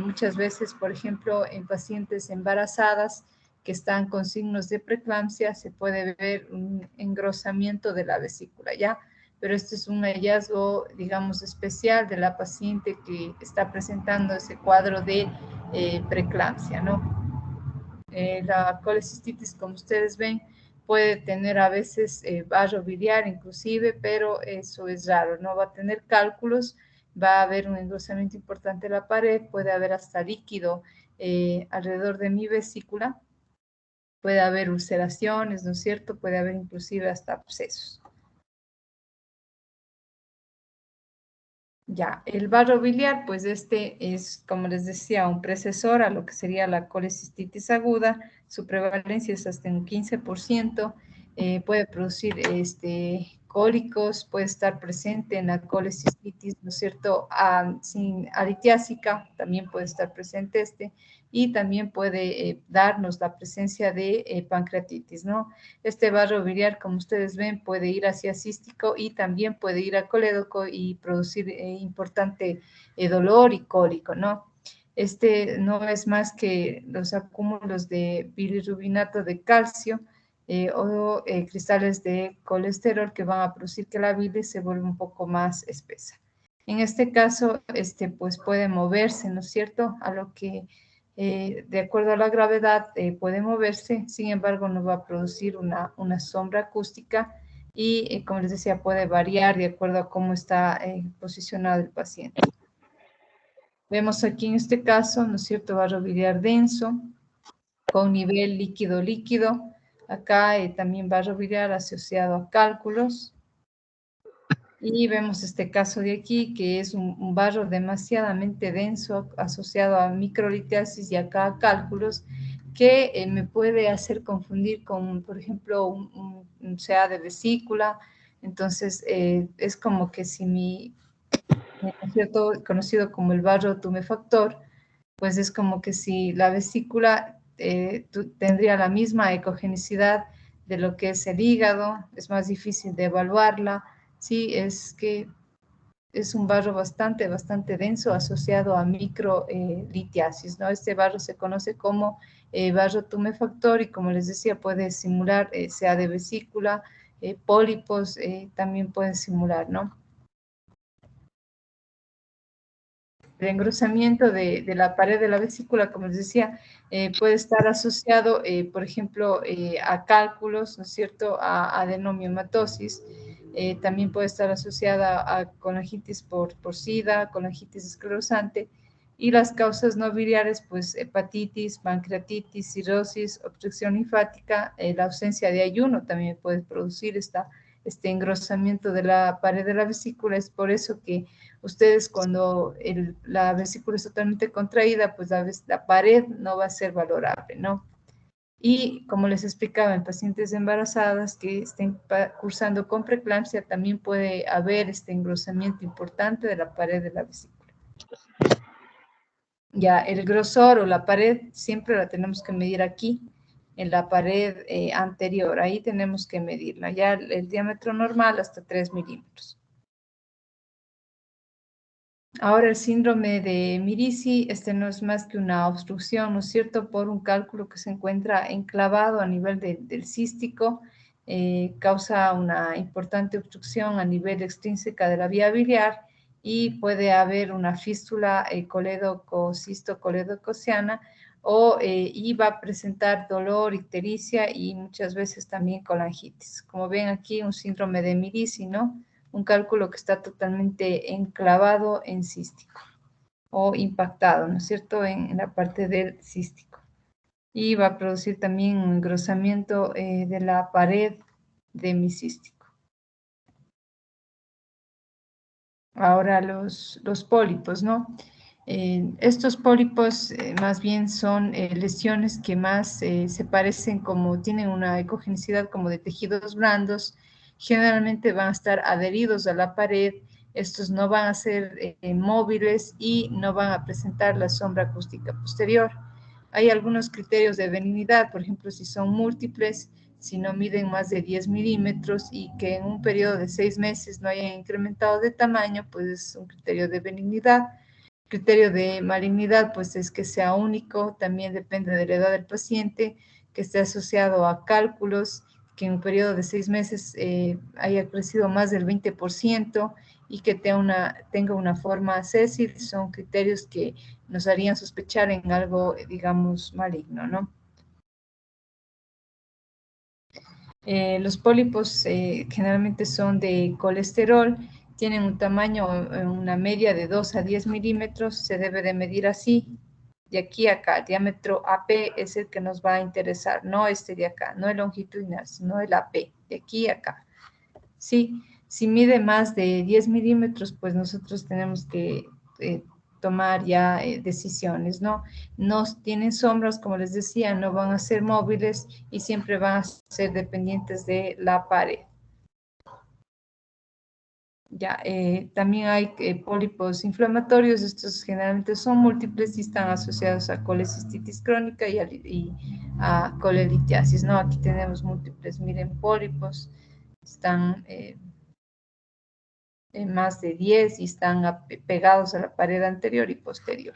Muchas veces, por ejemplo, en pacientes embarazadas que están con signos de preeclampsia, se puede ver un engrosamiento de la vesícula, ¿ya? Pero este es un hallazgo, digamos, especial de la paciente que está presentando ese cuadro de preeclampsia, ¿no? La colecistitis, como ustedes ven, puede tener a veces barro biliar inclusive, pero eso es raro, no va a tener cálculos, va a haber un engrosamiento importante de la pared, puede haber hasta líquido alrededor de mi vesícula, puede haber ulceraciones, ¿no es cierto? Puede haber inclusive hasta abscesos. Ya, el barro biliar, pues este es, como les decía, un precesor a lo que sería la colecistitis aguda. Su prevalencia es hasta un 15%. Puede producir cólicos, puede estar presente en la colecistitis, ¿no es cierto? Sin alitiásica, también puede estar presente y también puede darnos la presencia de pancreatitis, ¿no? Este barro biliar, como ustedes ven, puede ir hacia cístico y también puede ir a colédoco y producir importante dolor y cólico, ¿no? Este no es más que los acúmulos de bilirrubinato de calcio o cristales de colesterol que van a producir que la bilis se vuelva un poco más espesa. En este caso, pues puede moverse, ¿no es cierto? A lo que de acuerdo a la gravedad puede moverse, sin embargo no va a producir una sombra acústica y como les decía puede variar de acuerdo a cómo está posicionado el paciente. Vemos aquí en este caso, ¿no es cierto?, barro biliar denso con nivel líquido-líquido. Acá también barro biliar asociado a cálculos. Y vemos este caso de aquí, que es un barro demasiadamente denso asociado a microlitiasis y acá a cálculos, que me puede hacer confundir con, por ejemplo, un CA de vesícula. Entonces, es como que si ¿no es cierto?, conocido como el barro tumefactor, pues es como que si la vesícula tendría la misma ecogenicidad de lo que es el hígado, es más difícil de evaluarla. Sí, es que es un barro bastante denso asociado a microlitiasis, ¿no? Este barro se conoce como barro tumefactor y como les decía puede simular sea de vesícula, pólipos también pueden simular, ¿no? El engrosamiento de la pared de la vesícula, como les decía, puede estar asociado, por ejemplo, a cálculos, ¿no es cierto?, a adenomiomatosis. También puede estar asociada a colangitis por SIDA, colangitis esclerosante, y las causas no biliares, pues hepatitis, pancreatitis, cirrosis, obstrucción linfática, la ausencia de ayuno también puede producir este engrosamiento de la pared de la vesícula. Es por eso que ustedes cuando la vesícula es totalmente contraída, pues la pared no va a ser valorable, ¿no? Y como les explicaba, en pacientes embarazadas que estén cursando con preeclampsia, también puede haber este engrosamiento importante de la pared de la vesícula. Ya, el grosor o la pared siempre la tenemos que medir aquí, en la pared anterior. Ahí tenemos que medirla. Ya el diámetro normal hasta 3 milímetros. Ahora el síndrome de Mirici, este no es más que una obstrucción, ¿no es cierto?, por un cálculo que se encuentra enclavado a nivel del cístico, causa una importante obstrucción a nivel extrínseca de la vía biliar y puede haber una fístula colédoco-cisto-colédocociana y va a presentar dolor, ictericia y muchas veces también colangitis. Como ven aquí, un síndrome de Mirici, ¿no? Un cálculo que está totalmente enclavado en cístico o impactado, ¿no es cierto?, en la parte del cístico. Y va a producir también un engrosamiento de la pared de mi cístico. Ahora los pólipos, ¿no? Estos pólipos más bien son lesiones que más se parecen como, tienen una ecogenicidad como de tejidos blandos, generalmente van a estar adheridos a la pared, estos no van a ser móviles y no van a presentar la sombra acústica posterior. Hay algunos criterios de benignidad, por ejemplo, si son múltiples, si no miden más de 10 milímetros y que en un periodo de 6 meses no hayan incrementado de tamaño, pues es un criterio de benignidad. Criterio de malignidad, pues es que sea único, también depende de la edad del paciente, que esté asociado a cálculos, que en un periodo de 6 meses haya crecido más del 20% y que tenga una forma sésil, son criterios que nos harían sospechar en algo, digamos, maligno, ¿no? Los pólipos generalmente son de colesterol, tienen un tamaño, una media de 2 a 10 milímetros, se debe de medir así, de aquí a acá. El diámetro AP es el que nos va a interesar, no este de acá, no el longitudinal, sino el AP, de aquí a acá. Sí, si mide más de 10 milímetros, pues nosotros tenemos que tomar ya decisiones, ¿no? No tienen sombras, como les decía, no van a ser móviles y siempre van a ser dependientes de la pared. Ya, también hay pólipos inflamatorios, estos generalmente son múltiples y están asociados a colecistitis crónica y a colelitiasis, ¿no? Aquí tenemos múltiples, miren, pólipos, están más de 10 y están pegados a la pared anterior y posterior.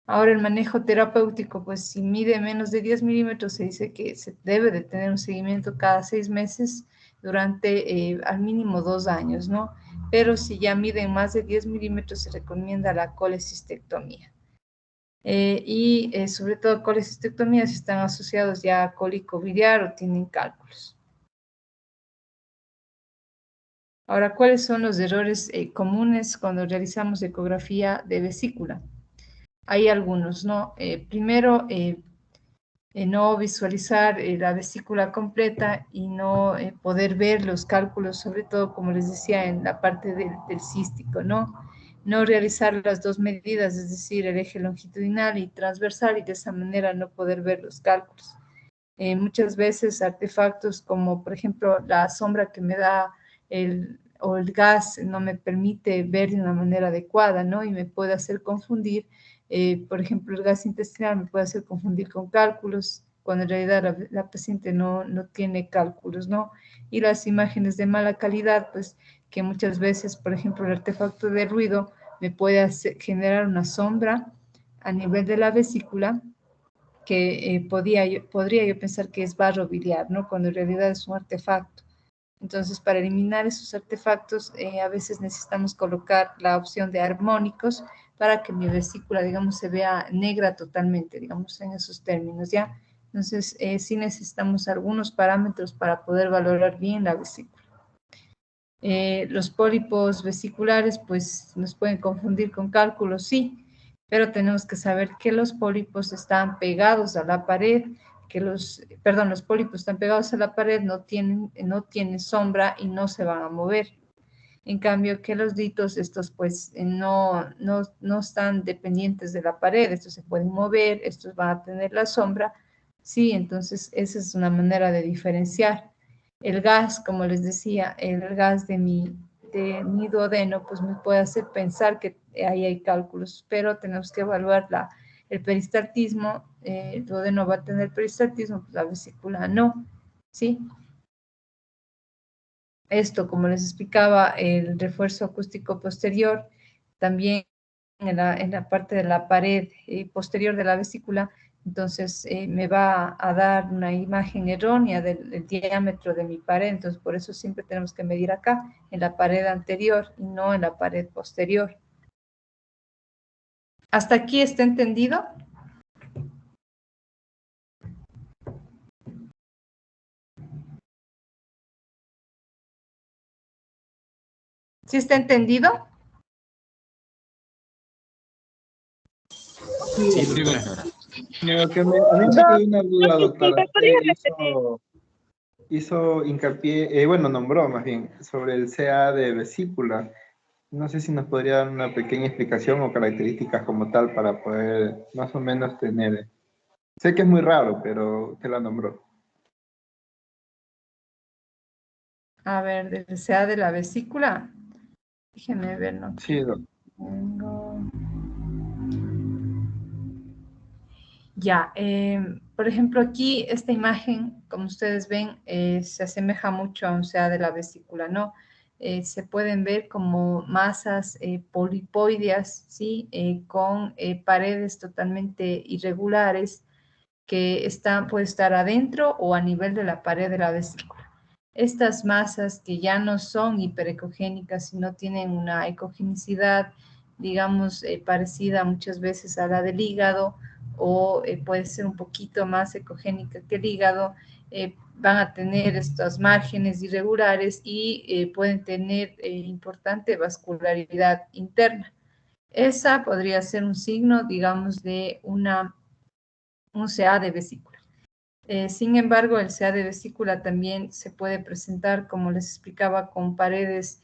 Ahora el manejo terapéutico, pues si mide menos de 10 milímetros, se dice que se debe de tener un seguimiento cada 6 meses durante al mínimo 2 años, ¿no? Pero si ya miden más de 10 milímetros, se recomienda la colecistectomía. Sobre todo colecistectomía si están asociados ya a cólico biliar o tienen cálculos. Ahora, ¿cuáles son los errores comunes cuando realizamos ecografía de vesícula? Hay algunos, ¿no? Primero, no visualizar la vesícula completa y no poder ver los cálculos, sobre todo, como les decía, en la parte del cístico, ¿no? No realizar las dos medidas, es decir, el eje longitudinal y transversal, y de esa manera no poder ver los cálculos. Muchas veces artefactos como, por ejemplo, la sombra que me da o el gas no me permite ver de una manera adecuada, ¿no? Y me puede hacer confundir, por ejemplo, el gas intestinal me puede hacer confundir con cálculos, cuando en realidad la paciente no tiene cálculos, ¿no? Y las imágenes de mala calidad, pues que muchas veces, por ejemplo, el artefacto de ruido me puede generar una sombra a nivel de la vesícula, que podría yo pensar que es barro biliar, ¿no? Cuando en realidad es un artefacto. Entonces, para eliminar esos artefactos, a veces necesitamos colocar la opción de armónicos para que mi vesícula, digamos, se vea negra totalmente, digamos, en esos términos, ¿ya? Entonces, sí necesitamos algunos parámetros para poder valorar bien la vesícula. Los pólipos vesiculares, pues, nos pueden confundir con cálculos, sí, pero tenemos que saber que los pólipos están pegados a la pared, los pólipos están pegados a la pared, no tienen sombra y no se van a mover. En cambio, que los litos, estos pues no están dependientes de la pared, estos se pueden mover, estos van a tener la sombra, sí, entonces esa es una manera de diferenciar. El gas, como les decía, el gas de mi duodeno, pues me puede hacer pensar que ahí hay cálculos, pero tenemos que evaluar el peristaltismo. El duodeno va a tener peristaltismo, pues la vesícula no, ¿sí? Esto, como les explicaba, el refuerzo acústico posterior también en la parte de la pared posterior de la vesícula, entonces me va a dar una imagen errónea del diámetro de mi pared. Entonces por eso siempre tenemos que medir acá, en la pared anterior y no en la pared posterior. ¿Hasta aquí está entendido? ¿Sí está entendido? Sí, profesora. lo que a mí me quedó una duda, doctora. Hizo hincapié, bueno, nombró más bien, sobre el CA de vesícula. No sé si nos podría dar una pequeña explicación o características como tal para poder más o menos tener. Sé que es muy raro, pero usted la nombró. A ver, del CA de la vesícula. Déjenme ver, ¿no? Sí, Ya, por ejemplo, aquí esta imagen, como ustedes ven, se asemeja mucho a un CA de la vesícula, ¿no? Se pueden ver como masas polipoideas, ¿sí? Con paredes totalmente irregulares que puede estar adentro o a nivel de la pared de la vesícula. Estas masas que ya no son hiperecogénicas, sino tienen una ecogenicidad, digamos, parecida muchas veces a la del hígado, o puede ser un poquito más ecogénica que el hígado, van a tener estos márgenes irregulares y pueden tener importante vascularidad interna. Esa podría ser un signo, digamos, de un CA de vesícula. Sin embargo, el CA de vesícula también se puede presentar, como les explicaba, con paredes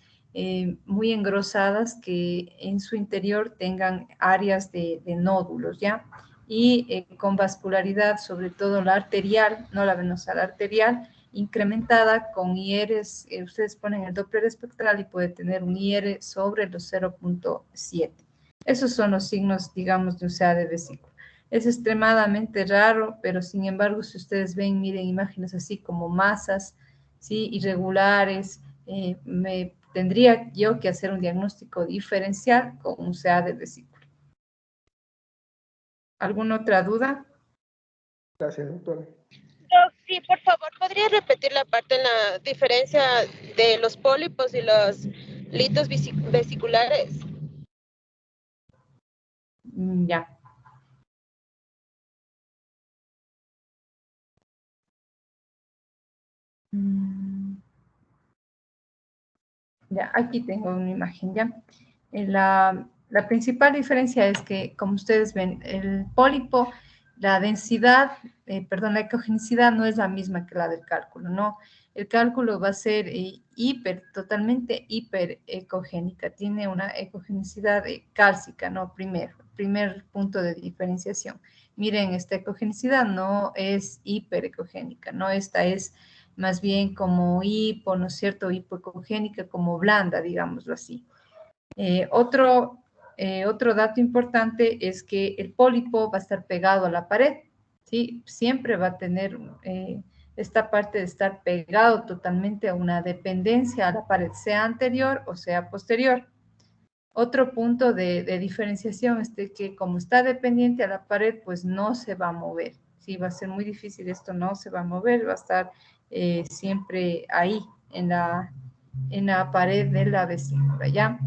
muy engrosadas que en su interior tengan áreas de nódulos, ¿ya? Y con vascularidad, sobre todo la arterial, no la venosa, la arterial, incrementada con IRs, ustedes ponen el Doppler espectral y puede tener un IR sobre los 0.7. Esos son los signos, digamos, de un CA de vesícula. Es extremadamente raro, pero sin embargo, si ustedes ven, miren imágenes así como masas, ¿sí? Irregulares, tendría yo que hacer un diagnóstico diferencial con un CA de vesícula. ¿Alguna otra duda? Gracias, doctora. Sí, por favor, ¿podría repetir la parte en la diferencia de los pólipos y los litos vesiculares? Ya. Ya, aquí tengo una imagen, ¿ya? La principal diferencia es que, como ustedes ven, el pólipo, la densidad, la ecogenicidad no es la misma que la del cálculo, ¿no? El cálculo va a ser totalmente hiperecogénica, tiene una ecogenicidad cálcica, ¿no? Primer punto de diferenciación. Miren, esta ecogenicidad no es hiperecogénica, ¿no? Esta es más bien como hipo, ¿no es cierto? Hipoecogénica, como blanda, digámoslo así. Otro dato importante es que el pólipo va a estar pegado a la pared, ¿sí? Siempre va a tener esta parte de estar pegado totalmente a una dependencia a la pared, sea anterior o sea posterior. Otro punto de diferenciación es de que como está dependiente a la pared, pues no se va a mover. Sí, va a ser muy difícil, esto no se va a mover, va a estar siempre ahí en la pared de la vesícula, ¿ya?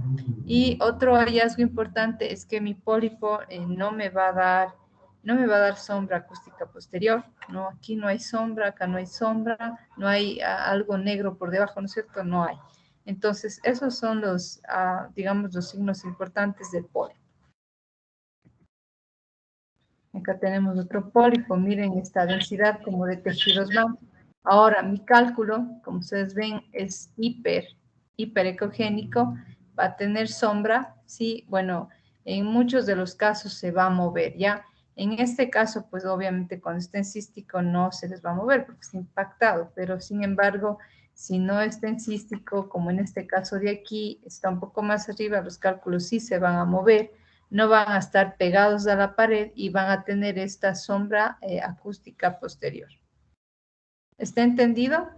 Y otro hallazgo importante es que mi pólipo no me va a dar sombra acústica posterior, ¿no? Aquí no hay sombra, acá no hay sombra, no hay algo negro por debajo, ¿no es cierto? No hay. Entonces, esos son los, digamos, los signos importantes del pólipo. Acá tenemos otro pólipo, miren esta densidad como de tejidos blancos. Ahora, mi cálculo, como ustedes ven, es hiperecogénico, va a tener sombra, sí, bueno, en muchos de los casos se va a mover, ¿ya? En este caso, pues obviamente cuando está en cístico no se les va a mover porque está impactado, pero sin embargo, si no está en cístico, como en este caso de aquí, está un poco más arriba, los cálculos sí se van a mover, no van a estar pegados a la pared y van a tener esta sombra acústica posterior. ¿Está entendido?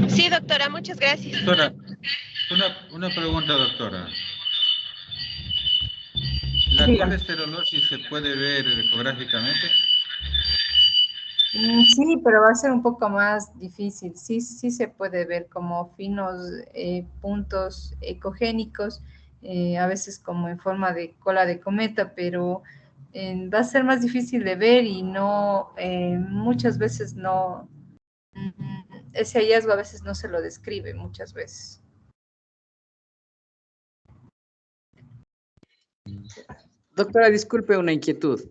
Sí, doctora, muchas gracias. Doctora, una pregunta, doctora. ¿La Dígame. colesterolosis se puede ver ecográficamente? Sí, pero va a ser un poco más difícil. Sí, sí se puede ver como finos puntos ecogénicos, a veces como en forma de cola de cometa, pero va a ser más difícil de ver y no, muchas veces no, ese hallazgo a veces no se lo describe muchas veces. Doctora, disculpe una inquietud.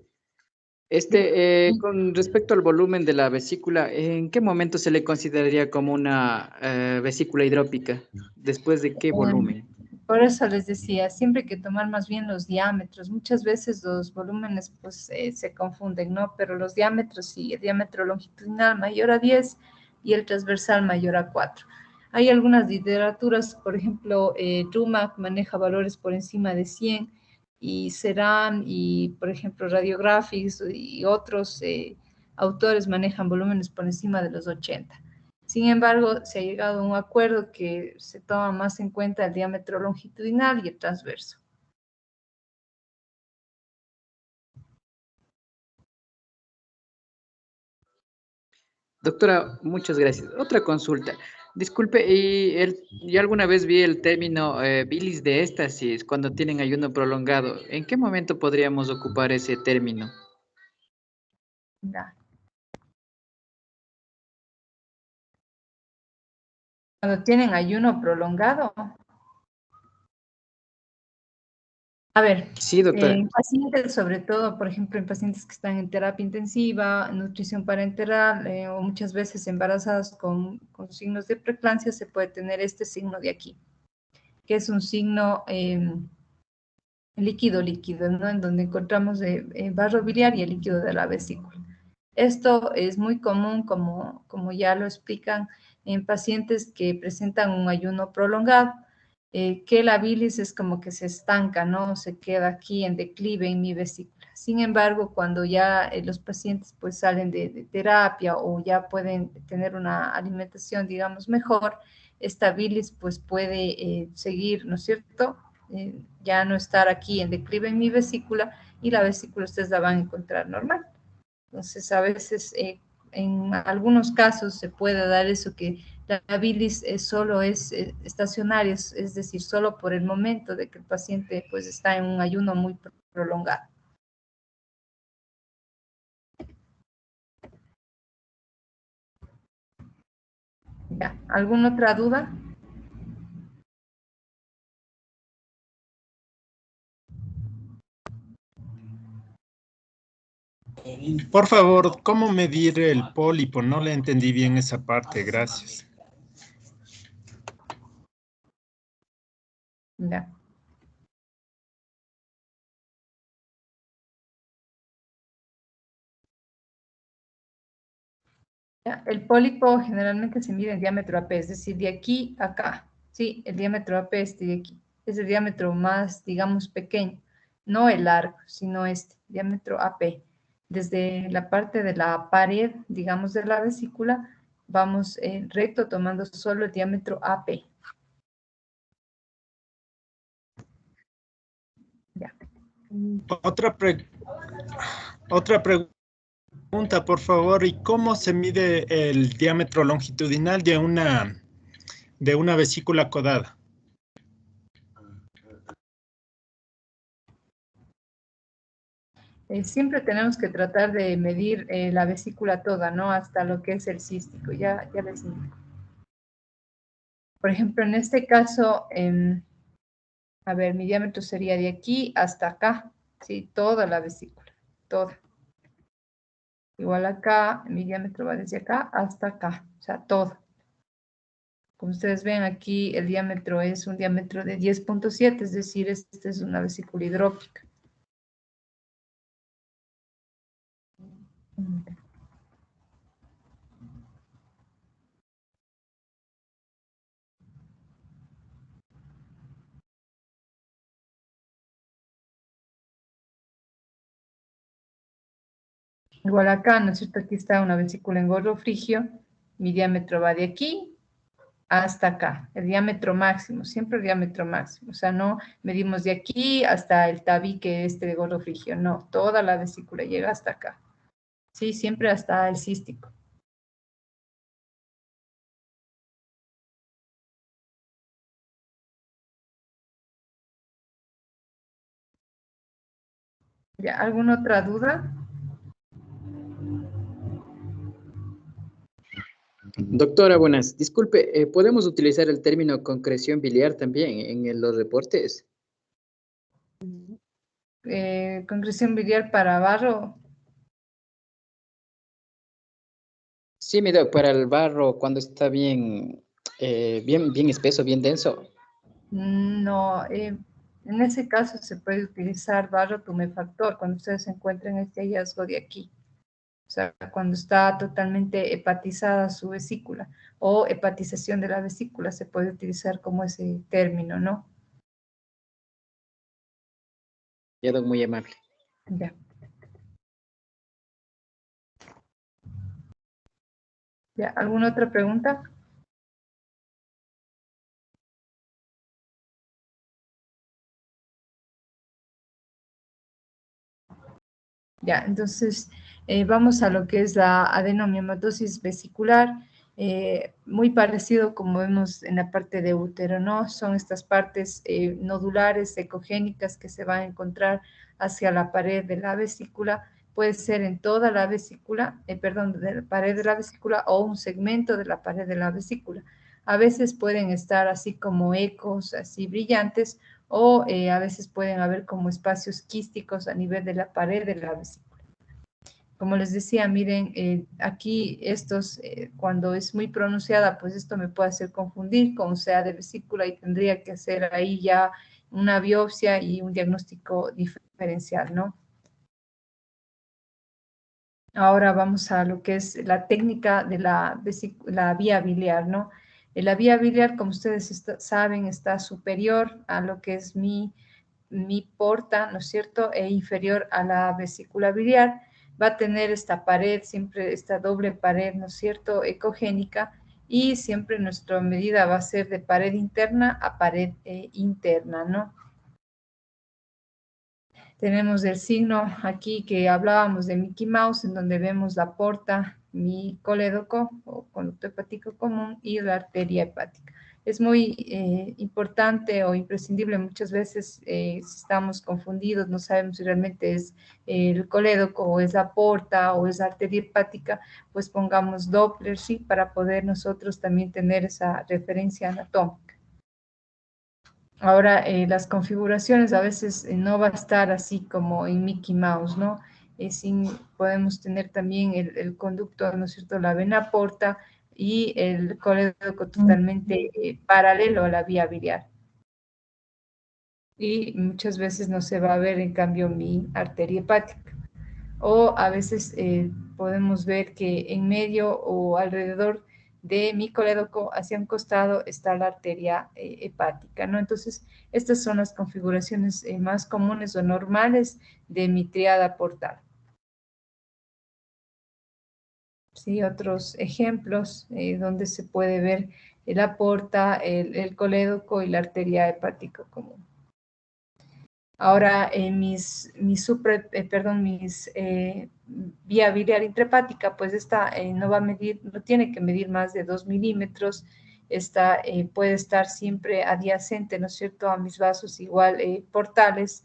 Con respecto al volumen de la vesícula, ¿en qué momento se le consideraría como una vesícula hidrópica? ¿Después de qué volumen? Por eso les decía, siempre hay que tomar más bien los diámetros. Muchas veces los volúmenes pues se confunden, ¿no? Pero los diámetros sí, el diámetro longitudinal mayor a 10 y el transversal mayor a 4. Hay algunas literaturas, por ejemplo, Rumack maneja valores por encima de 100 y Serán y, por ejemplo, Radiographics y otros autores manejan volúmenes por encima de los 80. Sin embargo, se ha llegado a un acuerdo que se toma más en cuenta el diámetro longitudinal y el transverso. Doctora, muchas gracias. Otra consulta. Disculpe, yo alguna vez vi el término bilis de éstasis cuando tienen ayuno prolongado. ¿En qué momento podríamos ocupar ese término? Ya. Cuando tienen ayuno prolongado. A ver, Sí, doctora. en pacientes, sobre todo, por ejemplo, en pacientes que están en terapia intensiva, nutrición parenteral o muchas veces embarazadas con signos de preeclampsia, se puede tener este signo de aquí, que es un signo líquido, ¿no? En donde encontramos barro biliar y el líquido de la vesícula. Esto es muy común, como ya lo explican, en pacientes que presentan un ayuno prolongado, que la bilis es como que se estanca, ¿no? Se queda aquí en declive en mi vesícula. Sin embargo, cuando ya los pacientes pues salen de terapia o ya pueden tener una alimentación, digamos, mejor, esta bilis pues puede seguir, ¿no es cierto? Ya no estar aquí en declive en mi vesícula y la vesícula ustedes la van a encontrar normal. Entonces, a veces, en algunos casos se puede dar eso que la bilis solo es estacionaria, es decir, solo por el momento de que el paciente pues está en un ayuno muy prolongado. ¿Ya? ¿Alguna otra duda? Por favor, ¿cómo medir el pólipo? No le entendí bien esa parte, gracias. Ya. Ya, el pólipo generalmente se mide en diámetro AP, es decir, de aquí a acá. Sí, el diámetro AP este de aquí. Es el diámetro más, digamos, pequeño. No el largo, sino este, diámetro AP. Desde la parte de la pared, digamos, de la vesícula, vamos recto tomando solo el diámetro AP. Ya. Otra pregunta, por favor. ¿Y cómo se mide el diámetro longitudinal de una vesícula codada? Siempre tenemos que tratar de medir la vesícula toda, ¿no? Hasta lo que es el cístico, ya les indico. Por ejemplo, en este caso, a ver, mi diámetro sería de aquí hasta acá, ¿sí? Toda la vesícula, toda. Igual acá, mi diámetro va desde acá hasta acá, o sea, todo. Como ustedes ven aquí, el diámetro es un diámetro de 10.7, es decir, esta es una vesícula hidrópica. Igual acá, ¿no es cierto? Aquí está una vesícula en gorro frigio. Mi diámetro va de aquí hasta acá, el diámetro máximo, siempre el diámetro máximo. O sea, no medimos de aquí hasta el tabique este de gordo frigio, no, toda la vesícula llega hasta acá. Sí, siempre hasta el cístico. ¿Ya? ¿Alguna otra duda? Doctora, buenas. Disculpe, ¿podemos utilizar el término concreción biliar también los reportes? Concreción biliar para barro. Sí, mi doc, para el barro cuando está bien, bien espeso, bien denso. No, en ese caso se puede utilizar barro tumefactor cuando ustedes encuentren este hallazgo de aquí. O sea, cuando está totalmente hepatizada su vesícula o hepatización de la vesícula, se puede utilizar como ese término, ¿no? Ya, doc, muy amable. Ya. ¿Ya? ¿Alguna otra pregunta? Ya, entonces vamos a lo que es la adenomiomatosis vesicular, muy parecido como vemos en la parte de útero, ¿no? Son estas partes nodulares ecogénicas que se van a encontrar hacia la pared de la vesícula, puede ser en toda la vesícula, perdón, de la pared de la vesícula o un segmento de la pared de la vesícula. A veces pueden estar así como ecos, así brillantes, o a veces pueden haber como espacios quísticos a nivel de la pared de la vesícula. Como les decía, miren, aquí estos, cuando es muy pronunciada, pues esto me puede hacer confundir con sea de vesícula y tendría que hacer ahí ya una biopsia y un diagnóstico diferencial, ¿no? Ahora vamos a lo que es la técnica de la vía biliar, ¿no? La vía biliar, como ustedes saben, está superior a lo que es mi porta, ¿no es cierto?, e inferior a la vesícula biliar. Va a tener esta pared, siempre esta doble pared, ¿no es cierto?, ecogénica, y siempre nuestra medida va a ser de pared interna a pared interna, ¿no? Tenemos el signo aquí que hablábamos de Mickey Mouse, en donde vemos la porta, mi colédoco o conducto hepático común y la arteria hepática. Es muy importante o imprescindible muchas veces si estamos confundidos, no sabemos si realmente es el colédoco o es la porta o es la arteria hepática, pues pongamos Doppler, ¿sí? Para poder nosotros también tener esa referencia anatómica. Ahora, las configuraciones a veces no va a estar así como en Mickey Mouse, ¿no? Podemos tener también el conducto, ¿no es cierto?, la vena porta y el colédoco totalmente paralelo a la vía biliar. Y muchas veces no se va a ver, en cambio, mi arteria hepática. O a veces podemos ver que en medio o alrededor de mi colédoco hacia un costado está la arteria hepática, ¿no? Entonces, estas son las configuraciones más comunes o normales de mi triada portal. Sí, otros ejemplos donde se puede ver la porta, el colédoco y la arteria hepática común. Ahora, vía biliar intrahepática, pues esta no va a medir, no tiene que medir más de 2 milímetros. Esta puede estar siempre adyacente, ¿no es cierto?, a mis vasos igual portales.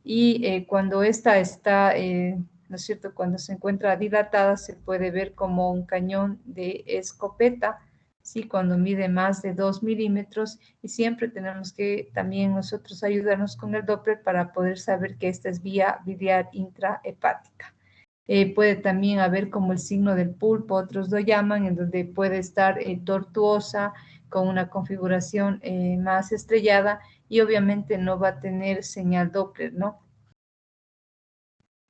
Y cuando esta está, ¿no es cierto?, cuando se encuentra dilatada, se puede ver como un cañón de escopeta, ¿sí? Cuando mide más de 2 milímetros, y siempre tenemos que también nosotros ayudarnos con el Doppler para poder saber que esta es vía biliar intrahepática. Puede también haber como el signo del pulpo, otros lo llaman, en donde puede estar tortuosa, con una configuración más estrellada, y obviamente no va a tener señal Doppler, ¿no?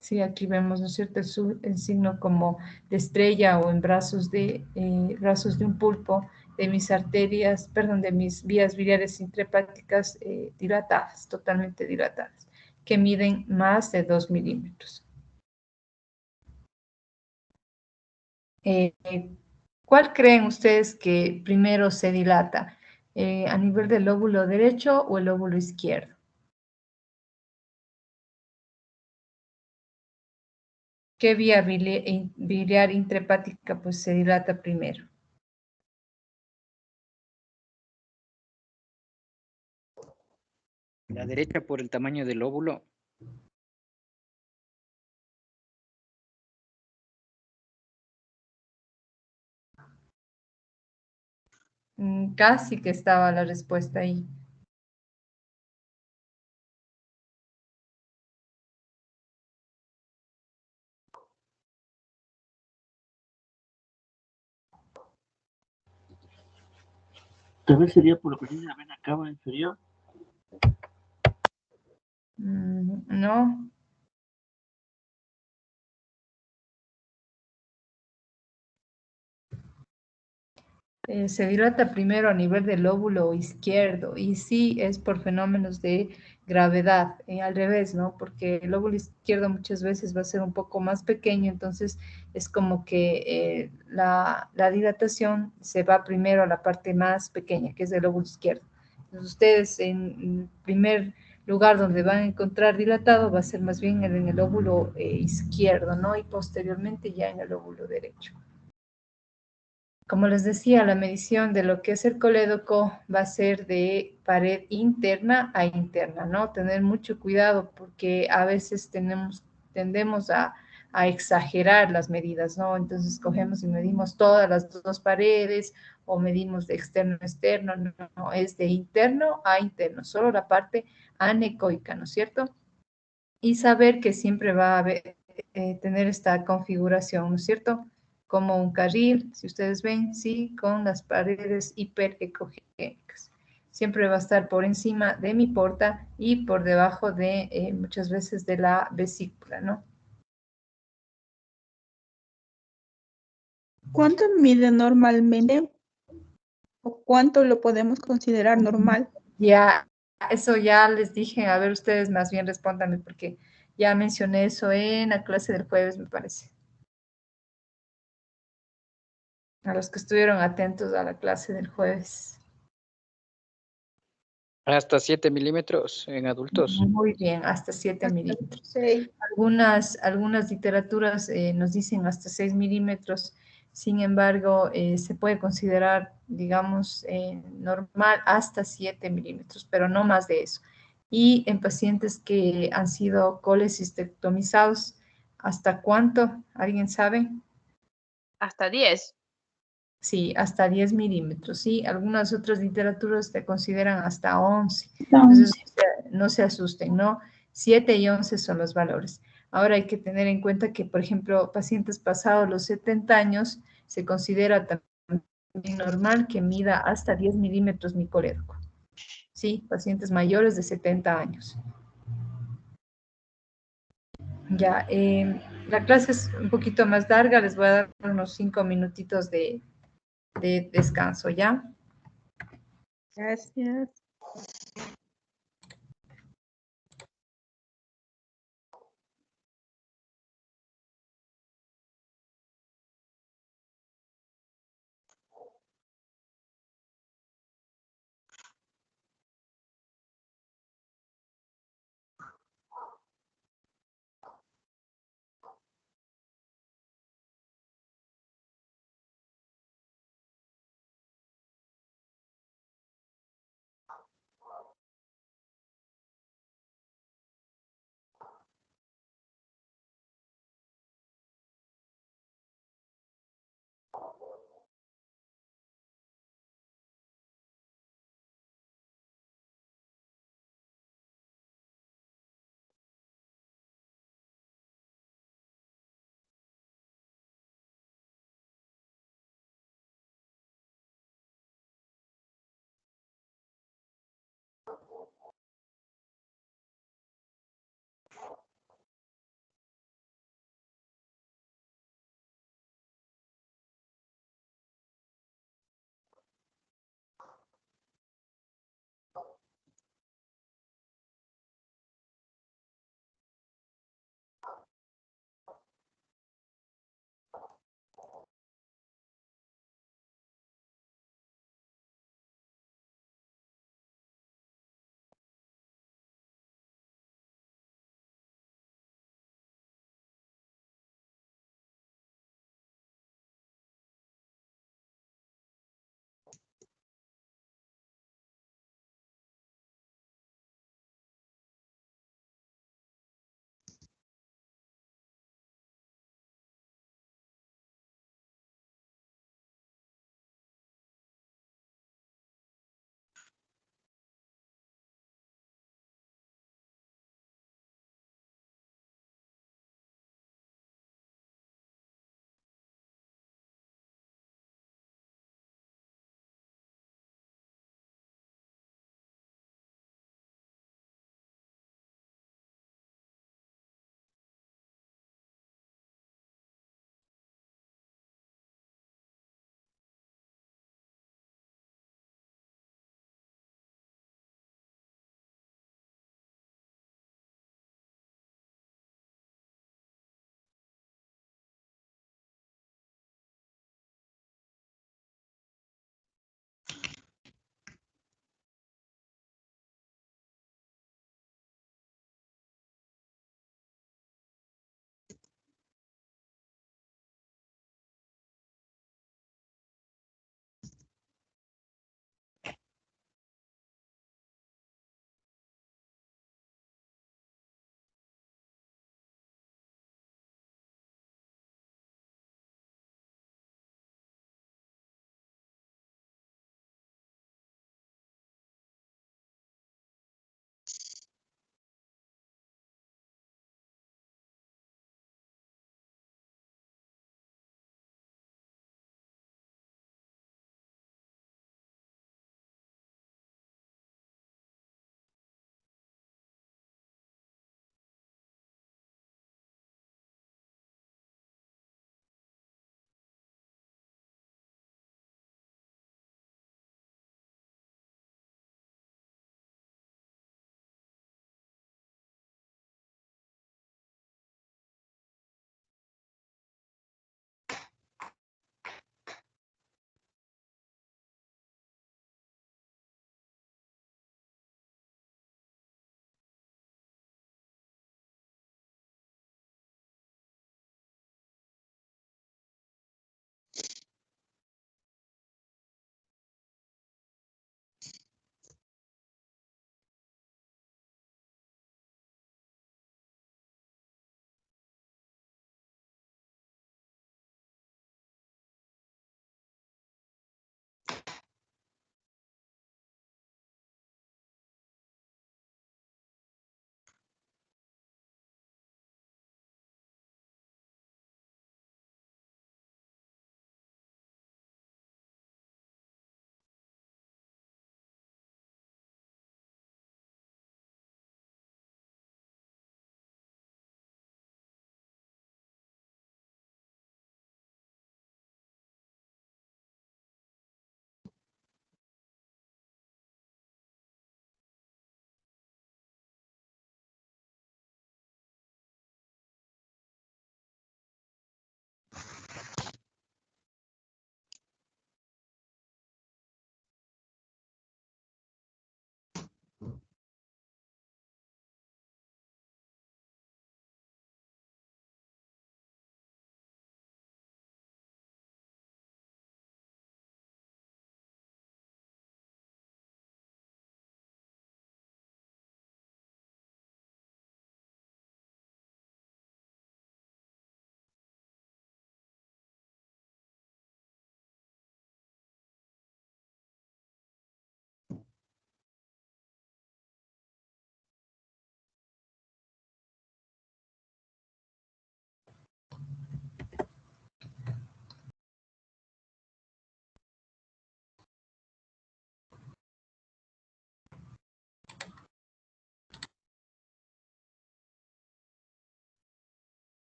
Sí, aquí vemos, ¿no es cierto?, el signo como de estrella o en brazos de un pulpo de mis arterias, perdón, de mis vías biliares intrahepáticas dilatadas, totalmente dilatadas, que miden más de 2 milímetros. ¿Cuál creen ustedes que primero se dilata? ¿A nivel del lóbulo derecho o el lóbulo izquierdo? ¿Qué vía biliar intrahepática pues se dilata primero? La derecha por el tamaño del óvulo. Casi que estaba la respuesta ahí. Tal vez sería por lo que dice la vena cava inferior. No. Se dilata primero a nivel del lóbulo izquierdo y sí es por fenómenos de gravedad, al revés, ¿no? Porque el lóbulo izquierdo muchas veces va a ser un poco más pequeño, entonces es como que la dilatación se va primero a la parte más pequeña, que es el lóbulo izquierdo. Entonces ustedes en primer lugar donde van a encontrar dilatado va a ser más bien en el lóbulo izquierdo, ¿no? Y posteriormente ya en el lóbulo derecho. Como les decía, la medición de lo que es el colédoco va a ser de pared interna a interna, ¿no? Tener mucho cuidado porque a veces tendemos a exagerar las medidas, ¿no? Entonces cogemos y medimos todas las dos paredes o medimos de externo a externo, no, es de interno a interno, solo la parte anecoica, ¿no es cierto? Y saber que siempre va a tener esta configuración, ¿no es cierto? Como un carril, si ustedes ven, sí, con las paredes hiperecogénicas. Siempre va a estar por encima de mi porta y por debajo de muchas veces de la vesícula, ¿no? ¿Cuánto mide normalmente? ¿O cuánto lo podemos considerar normal? Ya, eso ya les dije, a ver, ustedes más bien respóndanme porque ya mencioné eso en la clase del jueves, me parece. A los que estuvieron atentos a la clase del jueves. Hasta 7 milímetros en adultos. Muy bien, hasta 7 milímetros. Sí. Algunas literaturas nos dicen hasta 6 milímetros, sin embargo, se puede considerar, digamos, normal hasta 7 milímetros, pero no más de eso. Y en pacientes que han sido colecistectomizados, ¿hasta cuánto? ¿Alguien sabe? Hasta 10. Sí, hasta 10 milímetros, sí. Algunas otras literaturas te consideran hasta 11. Entonces, no se asusten, ¿no? 7 y 11 son los valores. Ahora hay que tener en cuenta que, por ejemplo, pacientes pasados los 70 años, se considera también normal que mida hasta 10 milímetros mi colédoco. Sí, pacientes mayores de 70 años. Ya, la clase es un poquito más larga, les voy a dar unos 5 minutitos de descanso, ¿ya? Gracias.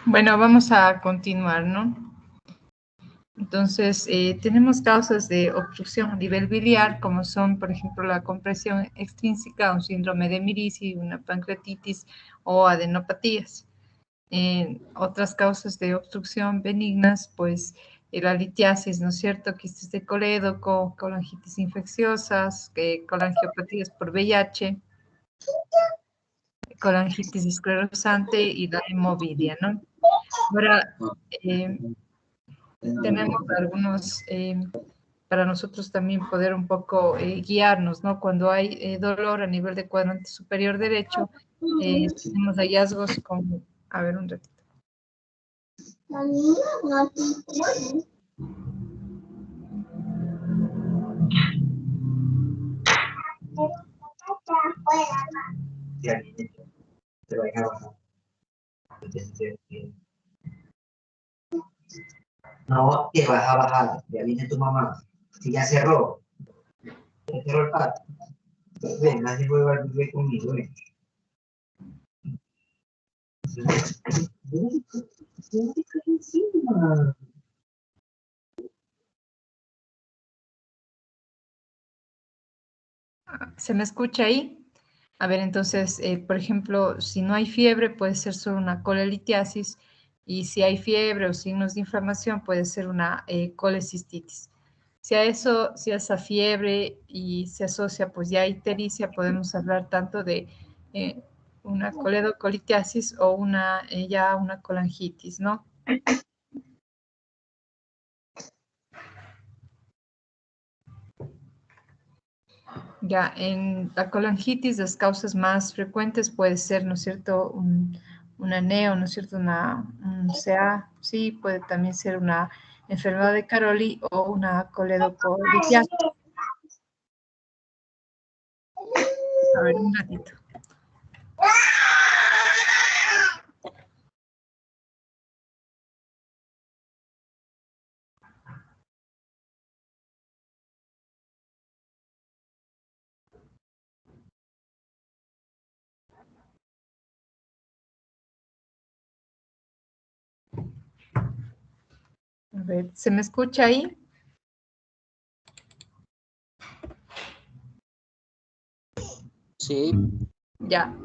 Bueno, vamos a continuar, ¿no? Entonces, tenemos causas de obstrucción a nivel biliar, como son, por ejemplo, la compresión extrínseca, un síndrome de Mirici, una pancreatitis o adenopatías. Otras causas de obstrucción benignas, pues la litiasis, ¿no es cierto? Quistes de colédoco, colangitis infecciosas, colangiopatías por VIH, colangitis esclerosante y la hemovidia, ¿no? Ahora, tenemos algunos, para nosotros también poder un poco guiarnos, ¿no? Cuando hay dolor a nivel de cuadrante superior derecho, tenemos hallazgos como, a ver un ratito. No, que vas a bajar, ya viene tu mamá. Si ya cerró, ya cerró el patio. Ven, nadie vuelve a vivir conmigo, ven. ¿Se me escucha ahí? A ver, entonces, por ejemplo, si no hay fiebre, puede ser solo una colelitiasis, y si hay fiebre o signos de inflamación, puede ser una colecistitis. Si a esa fiebre y se asocia pues ya a ictericia, podemos hablar tanto de una coledocolitiasis o ya una colangitis, ¿no? Ya, en la colangitis, las causas más frecuentes puede ser, ¿no es cierto?, una neo, ¿no es cierto?, un CA, sí, puede también ser una enfermedad de Caroli o una coledocolitis. A ver, un ratito. A ver, ¿se me escucha ahí? Sí. Ya.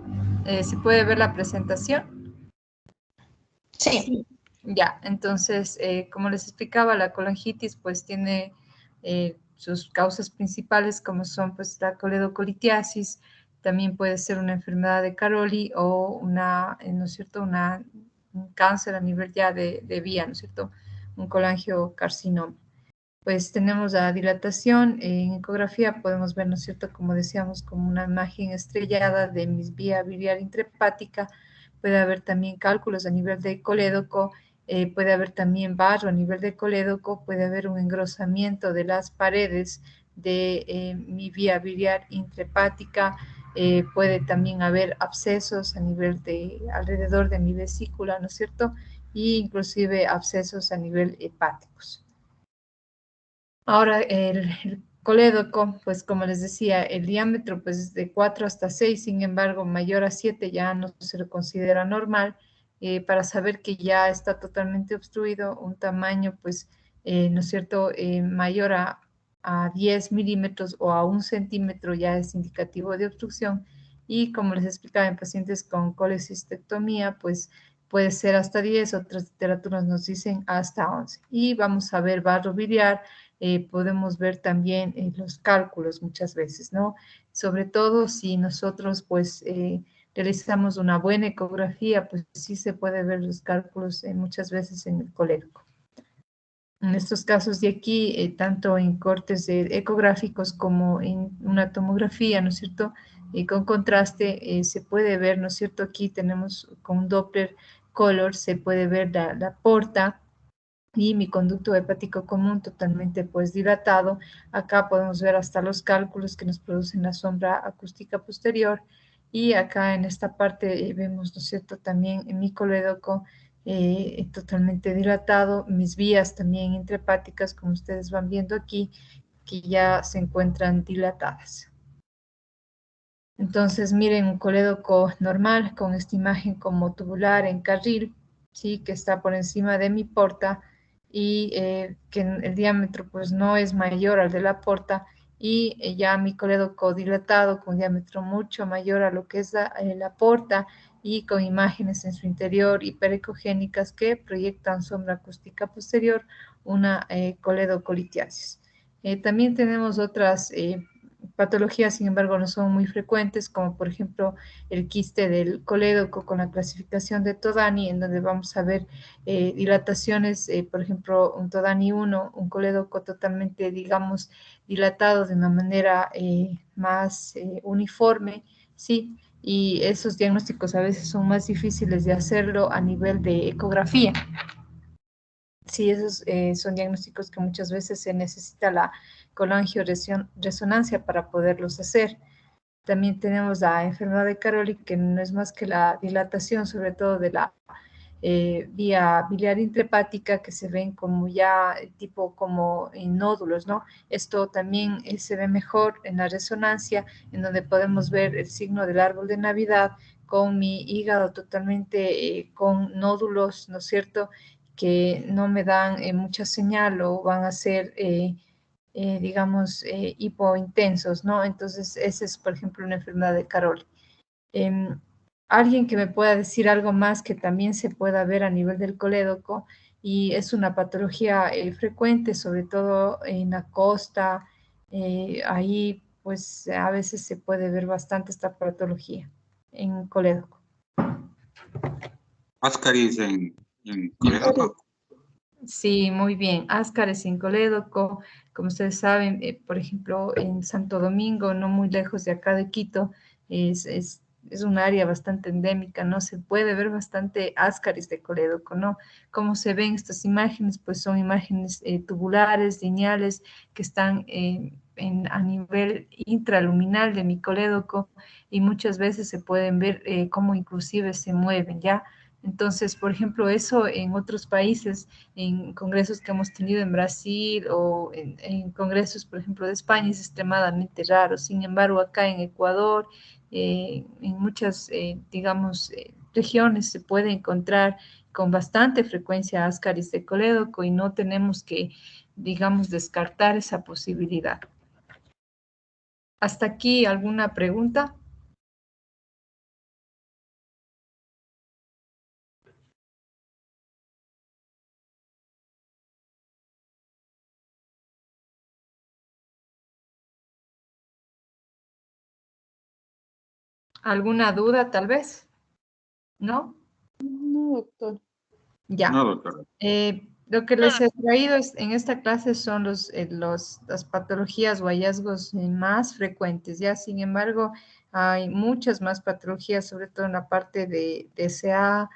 ¿Se puede ver la presentación? Sí. Ya, entonces, como les explicaba, la colangitis pues tiene sus causas principales como son pues la coledocolitiasis, también puede ser una enfermedad de Caroli o una, ¿no es cierto?, un cáncer a nivel ya de vía, ¿no es cierto?, un colangiocarcinoma. Pues tenemos la dilatación, en ecografía podemos ver, ¿no es cierto?, como decíamos, como una imagen estrellada de vía biliar intrahepática, puede haber también cálculos a nivel de colédoco, puede haber también barro a nivel de colédoco, puede haber un engrosamiento de las paredes de mi vía biliar intrahepática, puede también haber abscesos a nivel alrededor de mi vesícula, ¿no es cierto?, y inclusive abscesos a nivel hepáticos. Ahora, el colédoco, pues como les decía, el diámetro pues es de 4 hasta 6, sin embargo, mayor a 7 ya no se lo considera normal. Para saber que ya está totalmente obstruido, un tamaño, pues, ¿no es cierto?, mayor a 10 milímetros o a 1 centímetro ya es indicativo de obstrucción. Y como les explicaba, en pacientes con colecistectomía, pues puede ser hasta 10, otras literaturas nos dicen hasta 11. Y vamos a ver barro biliar. Podemos ver también los cálculos muchas veces, ¿no? Sobre todo si nosotros, pues, realizamos una buena ecografía, pues sí se puede ver los cálculos muchas veces en el colédoco. En estos casos de aquí, tanto en cortes ecográficos como en una tomografía, ¿no es cierto?, con contraste, se puede ver, ¿no es cierto?, aquí tenemos con un Doppler color, se puede ver la porta y mi conducto hepático común totalmente pues dilatado. Acá podemos ver hasta los cálculos que nos producen la sombra acústica posterior, y acá en esta parte vemos, ¿no es cierto?, también en mi colédoco totalmente dilatado, mis vías también intrahepáticas, como ustedes van viendo aquí, que ya se encuentran dilatadas. Entonces, miren, un colédoco normal con esta imagen como tubular en carril, ¿sí? Que está por encima de mi porta y que el diámetro pues no es mayor al de la porta y ya mi colédoco dilatado con diámetro mucho mayor a lo que es la porta y con imágenes en su interior hiperecogénicas que proyectan sombra acústica posterior, una coledocolitiasis. También tenemos otras patologías, sin embargo, no son muy frecuentes, como por ejemplo el quiste del colédoco con la clasificación de Todani, en donde vamos a ver dilataciones, por ejemplo, un Todani 1, un colédoco totalmente, digamos, dilatado de una manera más uniforme, ¿sí? Y esos diagnósticos a veces son más difíciles de hacerlo a nivel de ecografía. Sí, esos son diagnósticos que muchas veces se necesita la colangioresonancia para poderlos hacer. También tenemos la enfermedad de Caroli, que no es más que la dilatación, sobre todo de la vía biliar intrahepática, que se ven como ya tipo como en nódulos, ¿no? Esto también se ve mejor en la resonancia, en donde podemos ver el signo del árbol de Navidad con mi hígado totalmente con nódulos, ¿no es cierto?, que no me dan mucha señal o van a ser digamos, hipointensos, ¿no? Entonces, esa es, por ejemplo, una enfermedad de Caroli. Alguien que me pueda decir algo más que también se pueda ver a nivel del colédoco, y es una patología frecuente, sobre todo en la costa, ahí pues a veces se puede ver bastante esta patología en colédoco. Ascaris en colédoco. Sí, muy bien. Áscares en colédoco, como ustedes saben, por ejemplo, en Santo Domingo, no muy lejos de acá de Quito, es un área bastante endémica, ¿no? Se puede ver bastante áscaris de colédoco, ¿no? Como se ven estas imágenes, pues son imágenes tubulares, lineales, que están a nivel intraluminal de mi colédoco y muchas veces se pueden ver cómo inclusive se mueven, ¿ya? Entonces, por ejemplo, eso en otros países, en congresos que hemos tenido en Brasil o en congresos, por ejemplo, de España, es extremadamente raro. Sin embargo, acá en Ecuador, en muchas, digamos, regiones se puede encontrar con bastante frecuencia ascaris de colédoco y no tenemos que, digamos, descartar esa posibilidad. ¿Hasta aquí alguna pregunta? ¿Alguna duda, tal vez? ¿No? No, doctor. Ya. No, doctor. Lo que les he traído en esta clase son las patologías o hallazgos más frecuentes, ¿ya? Sin embargo, hay muchas más patologías, sobre todo en la parte de DSA,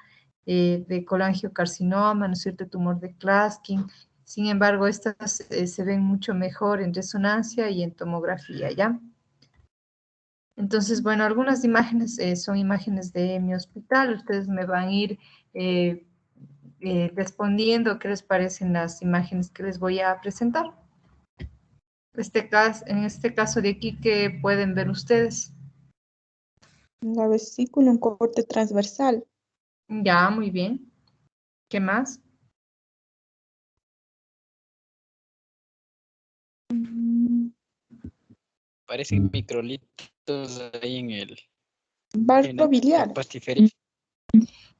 de colangiocarcinoma, ¿no es cierto?, tumor de Klatskin. Sin embargo, estas se ven mucho mejor en resonancia y en tomografía, ¿ya? Entonces, bueno, algunas imágenes son imágenes de mi hospital. Ustedes me van a ir respondiendo qué les parecen las imágenes que les voy a presentar. En este caso de aquí, ¿qué pueden ver ustedes? La vesícula, un corte transversal. Ya, muy bien. ¿Qué más? Parecen microlitos ahí en el Vaso biliar. pastifericio.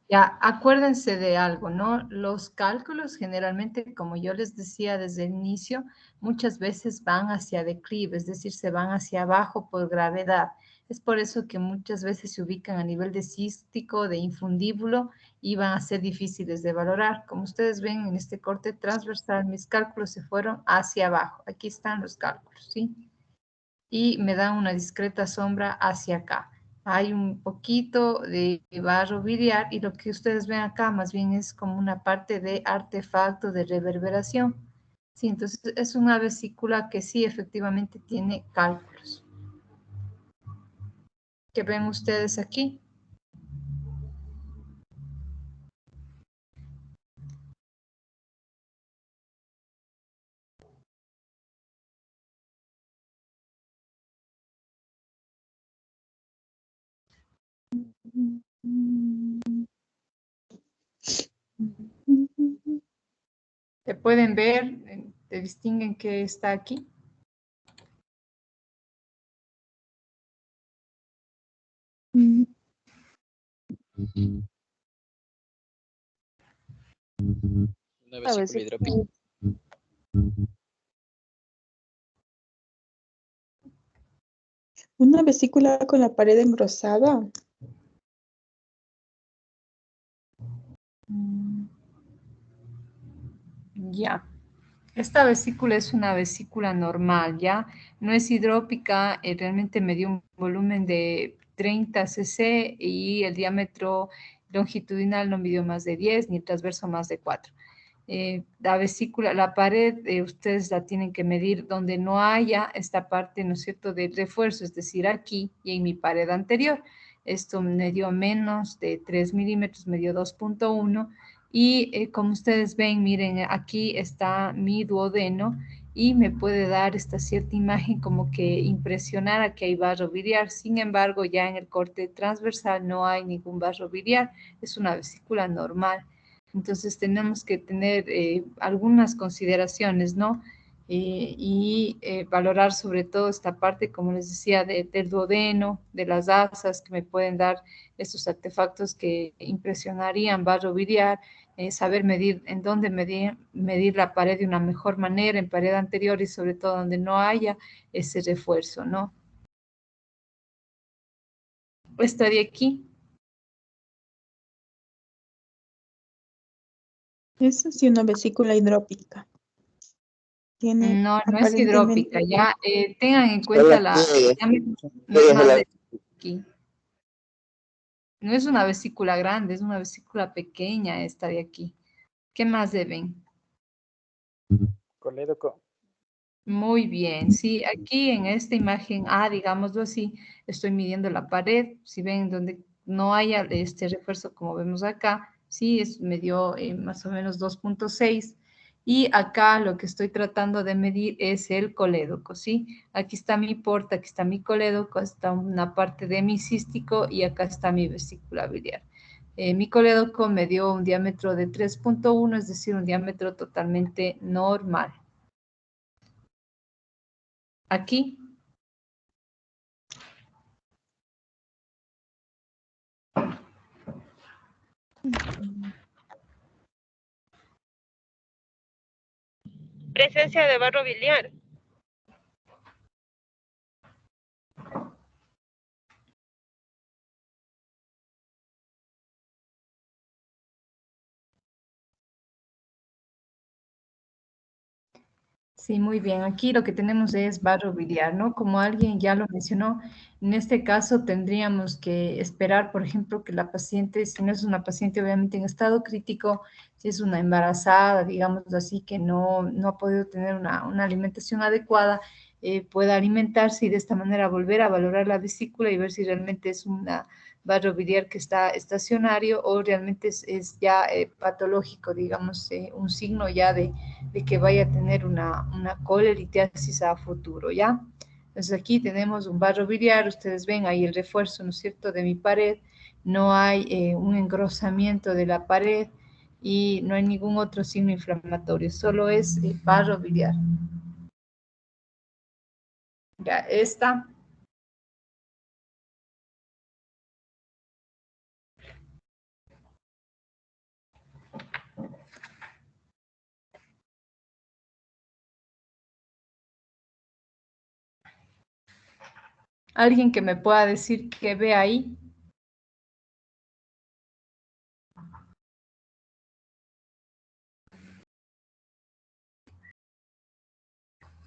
Ya, acuérdense de algo, ¿no? Los cálculos generalmente, como yo les decía desde el inicio, muchas veces van hacia declive, es decir, se van hacia abajo por gravedad. Es por eso que muchas veces se ubican a nivel de cístico, de infundíbulo, y van a ser difíciles de valorar. Como ustedes ven en este corte transversal, mis cálculos se fueron hacia abajo. Aquí están los cálculos, ¿sí? Y me dan una discreta sombra hacia acá. Hay un poquito de barro biliar y lo que ustedes ven acá más bien es como una parte de artefacto de reverberación. Sí, entonces es una vesícula que sí efectivamente tiene cálculos. ¿Qué ven ustedes aquí? ¿Te pueden ver? ¿Te distinguen qué está aquí? Una vesícula hidropática. Una vesícula con la pared engrosada. Ya. Esta vesícula es una vesícula normal, ¿ya? No es hidrópica, realmente me dio un volumen de 30 cc y el diámetro longitudinal no midió más de 10 ni el transverso más de 4. La vesícula, la pared, ustedes la tienen que medir donde no haya esta parte, ¿no es cierto?, del refuerzo, es decir, aquí y en mi pared anterior. Esto me dio menos de 3 milímetros, me dio 2.1. Y como ustedes ven, miren, aquí está mi duodeno y me puede dar esta cierta imagen como que impresionara que hay barro biliar. Sin embargo, ya en el corte transversal no hay ningún barro biliar, es una vesícula normal. Entonces tenemos que tener algunas consideraciones, ¿no? Y valorar sobre todo esta parte, como les decía, del duodeno, de las asas que me pueden dar estos artefactos que impresionarían barro biliar, saber medir en dónde medir la pared de una mejor manera, en pared anterior y sobre todo donde no haya ese refuerzo, ¿no? Esta de aquí. Esa sí, una vesícula hidrópica. Tiene No, no es aparentemente... hidrópica, ya tengan en cuenta la... No es más de aquí. No es una vesícula grande, es una vesícula pequeña esta de aquí. ¿Qué más deben? Colédoco. Muy bien, sí, aquí en esta imagen A, digámoslo así, estoy midiendo la pared. Si ven donde no haya este refuerzo como vemos acá, sí, me dio más o menos 2.6. Y acá lo que estoy tratando de medir es el colédoco, ¿sí? Aquí está mi porta, aquí está mi colédoco, está una parte de mi cístico y acá está mi vesícula biliar. Mi colédoco me dio un diámetro de 3.1, es decir, un diámetro totalmente normal. Aquí. Presencia de barro biliar. Sí, muy bien. Aquí lo que tenemos es barro biliar, ¿no? Como alguien ya lo mencionó, en este caso tendríamos que esperar, por ejemplo, que la paciente, si no es una paciente obviamente en estado crítico, si es una embarazada, digamos así, que no ha podido tener una alimentación adecuada, pueda alimentarse y de esta manera volver a valorar la vesícula y ver si realmente es una barro biliar que está estacionario o realmente es ya patológico, digamos, un signo ya de que vaya a tener una colelitiasis a futuro, ¿ya? Entonces aquí tenemos un barro biliar, ustedes ven ahí el refuerzo, ¿no es cierto?, de mi pared, no hay un engrosamiento de la pared y no hay ningún otro signo inflamatorio, solo es barro biliar. Ya, esta. ¿Alguien que me pueda decir qué ve ahí?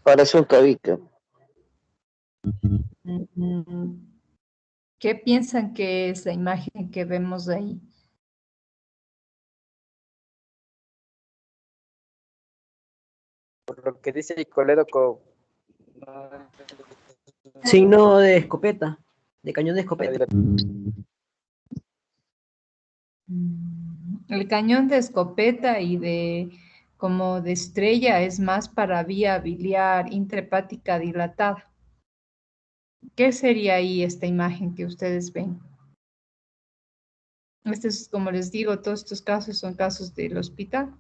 Parece un tabique. ¿Qué piensan que es la imagen que vemos ahí? Por lo que dice Colédoco. Signo de escopeta, de cañón de escopeta. El cañón de escopeta y como de estrella es más para vía biliar intrahepática dilatada. ¿Qué sería ahí esta imagen que ustedes ven? Como les digo, todos estos casos son casos del hospital.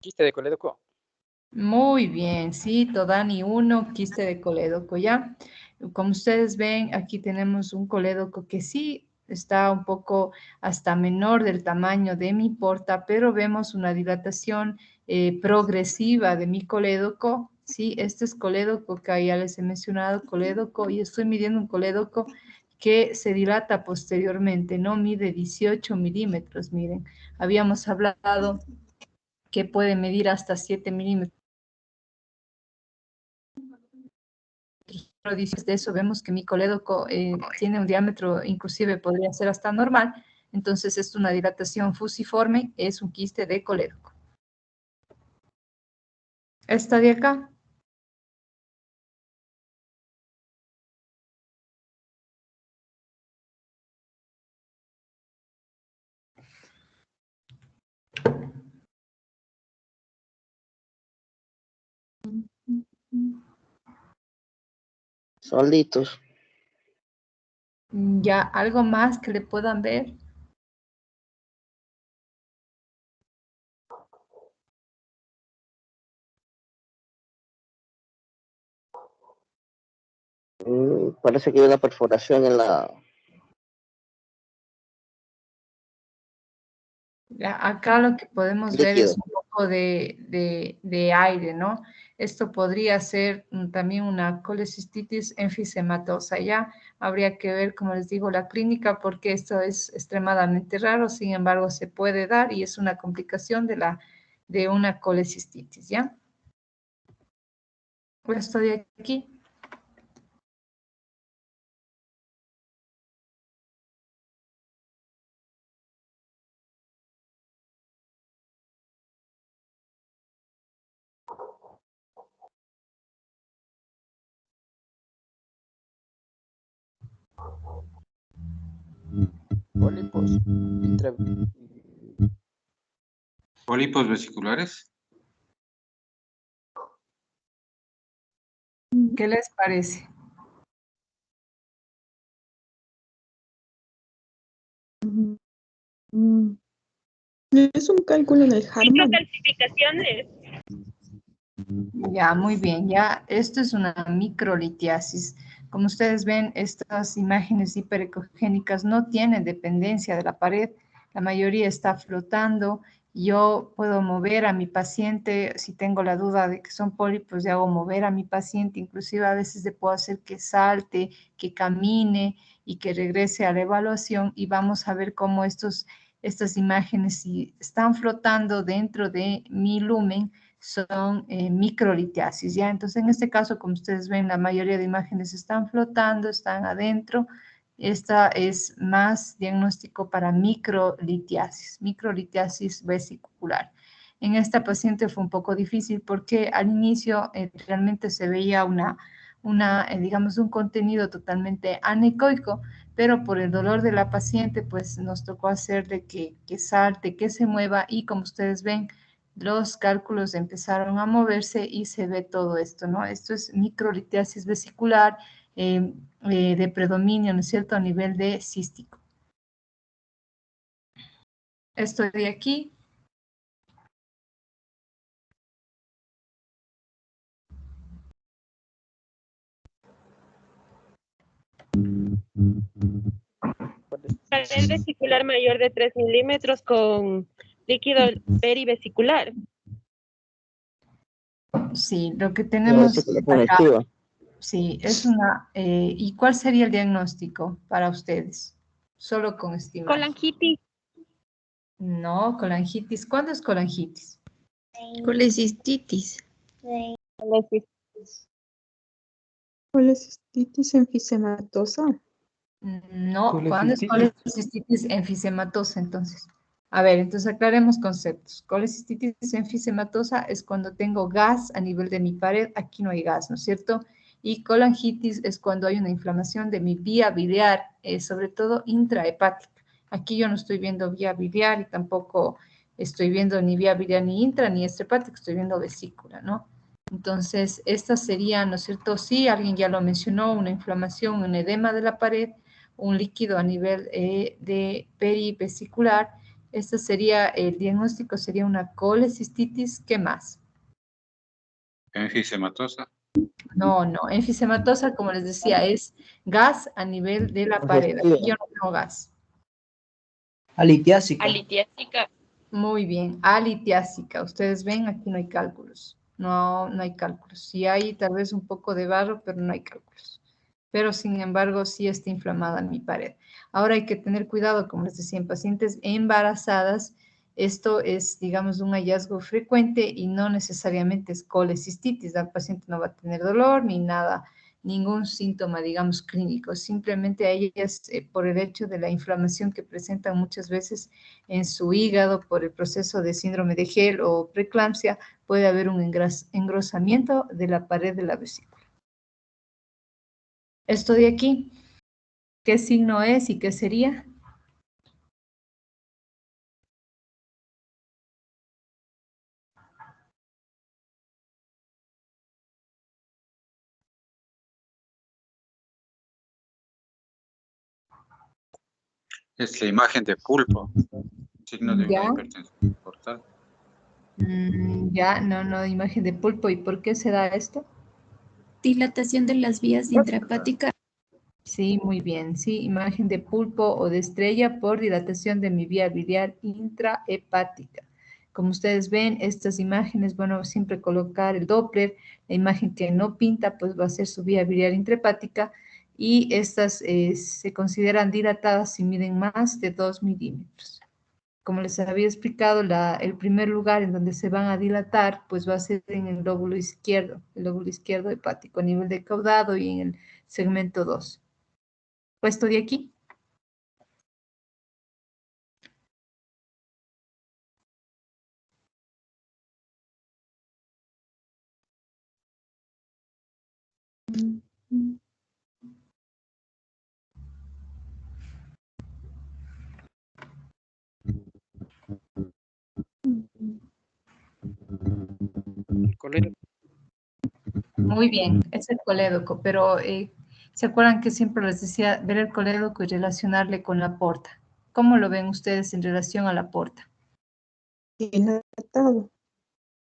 Quiste de colédoco. Muy bien, sí, Todani 1, quiste de colédoco, ¿ya? Como ustedes ven, aquí tenemos un colédoco que sí está un poco hasta menor del tamaño de mi porta, pero vemos una dilatación progresiva de mi colédoco, ¿sí? Este es colédoco que ya les he mencionado, colédoco, y estoy midiendo un colédoco que se dilata posteriormente, ¿no? Mide 18 milímetros, miren. Habíamos hablado que puede medir hasta 7 milímetros. De eso vemos que mi colédoco tiene un diámetro, inclusive podría ser hasta normal, entonces es una dilatación fusiforme, es un quiste de colédoco. Esta de acá. Solitos. Ya, algo más que le puedan ver. Parece que hay una perforación en la... Ya, acá lo que podemos ver líquido. es un poco de aire, ¿no? Esto podría ser también una colecistitis enfisematosa. Ya habría que ver, como les digo, la clínica, porque esto es extremadamente raro, sin embargo, se puede dar y es una complicación de una colecistitis, ¿ya? Esto de aquí. Pólipos. ¿Pólipos vesiculares? ¿Qué les parece? Es un cálculo del Harman. Microcalcificaciones. Ya, muy bien, ya esto es una microlitiasis. Como ustedes ven, estas imágenes hiperecogénicas no tienen dependencia de la pared, la mayoría está flotando. Yo puedo mover a mi paciente, si tengo la duda de que son pólipos, ya hago mover a mi paciente, inclusive a veces le puedo hacer que salte, que camine y que regrese a la evaluación y vamos a ver cómo estas imágenes, si están flotando dentro de mi lumen, son microlitiasis, ¿ya? Entonces, en este caso, como ustedes ven, la mayoría de imágenes están flotando, están adentro. Esta es más diagnóstico para microlitiasis vesicular. En esta paciente fue un poco difícil porque al inicio realmente se veía digamos, un contenido totalmente anecoico, pero por el dolor de la paciente, pues nos tocó hacerle que salte, que se mueva y como ustedes ven, los cálculos empezaron a moverse y se ve todo esto, ¿no? Esto es microlitiasis vesicular de predominio, ¿no es cierto?, a nivel de cístico. Esto de aquí. Pared vesicular mayor de 3 milímetros con líquido perivesicular. Sí, lo que tenemos acá, sí, es una... ¿y cuál sería el diagnóstico para ustedes? Solo con estimar. Colangitis. No, colangitis. ¿Cuándo es colangitis? Colecistitis. Colecistitis. Colecistitis enfisematosa. No, ¿cuándo es colecistitis enfisematosa entonces? A ver, entonces aclaremos conceptos. Colecistitis enfisematosa es cuando tengo gas a nivel de mi pared, aquí no hay gas, ¿no es cierto? Y colangitis es cuando hay una inflamación de mi vía biliar, sobre todo intrahepática. Aquí yo no estoy viendo vía biliar y tampoco estoy viendo ni vía biliar ni intra ni extrahepática, estoy viendo vesícula, ¿no? Entonces, estas serían, ¿no es cierto? Sí, alguien ya lo mencionó, una inflamación, un edema de la pared, un líquido a nivel de perivesicular Este sería, el diagnóstico sería una colecistitis. ¿Qué más? Enfisematosa. No, enfisematosa, como les decía, es gas a nivel de la pared. Aquí yo no tengo gas. Alitiásica. Alitiásica. Muy bien, alitiásica. Ustedes ven, aquí no hay cálculos. No hay cálculos. Sí hay tal vez un poco de barro, pero no hay cálculos. Pero sin embargo, sí está inflamada mi pared. Ahora hay que tener cuidado, como les decía, en pacientes embarazadas, esto es, digamos, un hallazgo frecuente y no necesariamente es colecistitis. La paciente no va a tener dolor ni nada, ningún síntoma, digamos, clínico. Simplemente a ellas, por el hecho de la inflamación que presentan muchas veces en su hígado por el proceso de síndrome de Gel o preeclampsia, puede haber un engrosamiento de la pared de la vesícula. Esto de aquí, ¿qué signo es y qué sería? Es la imagen de pulpo. Signo de Ya. una hipertensión portal. Ya, no, imagen de pulpo. ¿Y por qué se da esto? Dilatación de las vías intrahepáticas. Sí, muy bien. Sí, imagen de pulpo o de estrella por dilatación de mi vía biliar intrahepática. Como ustedes ven, estas imágenes, bueno, siempre colocar el Doppler, la imagen que no pinta, pues va a ser su vía biliar intrahepática, y estas se consideran dilatadas si miden más de 2 milímetros. Como les había explicado, el primer lugar en donde se van a dilatar, pues va a ser en el lóbulo izquierdo hepático, a nivel de caudado y en el segmento 2. Puesto de aquí. Colédoco. Muy bien, es el colédoco, pero ¿se acuerdan que siempre les decía ver el colédoco y relacionarle con la porta? ¿Cómo lo ven ustedes en relación a la porta? Dilatado.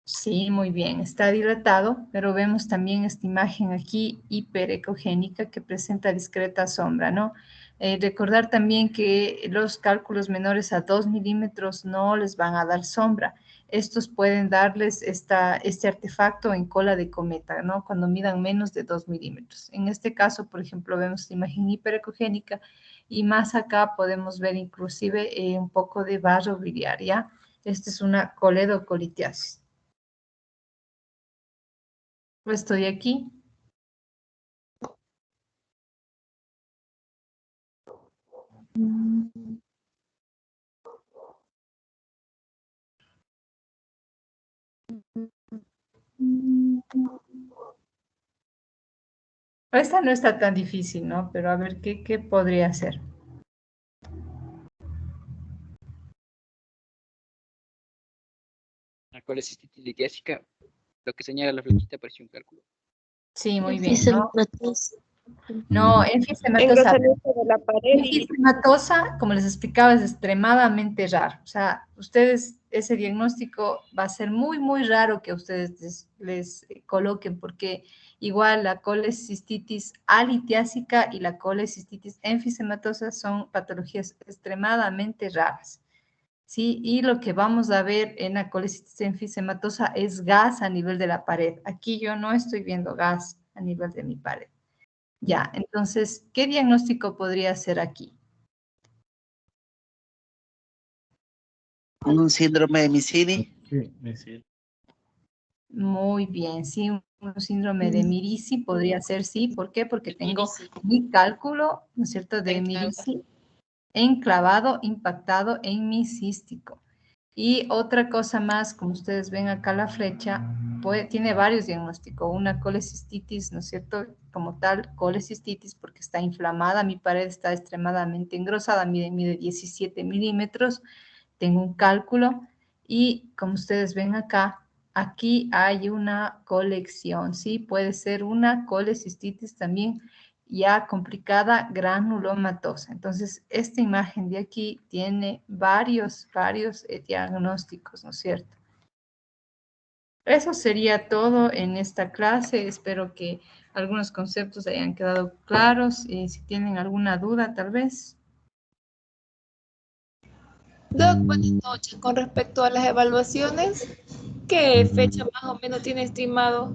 Sí, muy bien, está dilatado, pero vemos también esta imagen aquí hiperecogénica que presenta discreta sombra, ¿no? Recordar también que los cálculos menores a 2 milímetros no les van a dar sombra. Estos pueden darles este artefacto en cola de cometa, ¿no? Cuando midan menos de 2 milímetros. En este caso, por ejemplo, vemos esta imagen hiperecogénica y más acá podemos ver inclusive un poco de barro biliar, ¿ya? Esta es una coledocolitiasis. Estoy aquí. Esta no está tan difícil, ¿no? Pero a ver, ¿qué podría ser? La colecistitis litiásica, lo que señala la flechita parece un cálculo. Sí, muy bien, ¿no? No, enfisematosa. engrosamiento de la pared. Enfisematosa, como les explicaba, es extremadamente raro. O sea, ustedes, ese diagnóstico va a ser muy, muy raro que ustedes les coloquen, porque igual la colecistitis alitiásica y la colecistitis enfisematosa son patologías extremadamente raras. ¿Sí? Y lo que vamos a ver en la colecistitis enfisematosa es gas a nivel de la pared. Aquí yo no estoy viendo gas a nivel de mi pared. Ya, entonces, ¿qué diagnóstico podría ser aquí? Un síndrome de Mirici. Sí. Muy bien, sí, un síndrome de Mirici podría ser, sí. ¿Por qué? Porque tengo mi cálculo, ¿no es cierto?, de Mirici enclavado, impactado en mi cístico. Y otra cosa más, como ustedes ven acá la flecha, tiene varios diagnósticos. Una colecistitis, ¿no es cierto? Como tal, colecistitis, porque está inflamada, mi pared está extremadamente engrosada, mide 17 milímetros, tengo un cálculo y como ustedes ven acá, aquí hay una colección, ¿sí? Puede ser una colecistitis también ya complicada granulomatosa. Entonces, esta imagen de aquí tiene varios diagnósticos, ¿no es cierto? Eso sería todo en esta clase. Espero que algunos conceptos hayan quedado claros y si tienen alguna duda, tal vez. Doc, buenas noches. Con respecto a las evaluaciones, ¿qué fecha más o menos tiene estimado?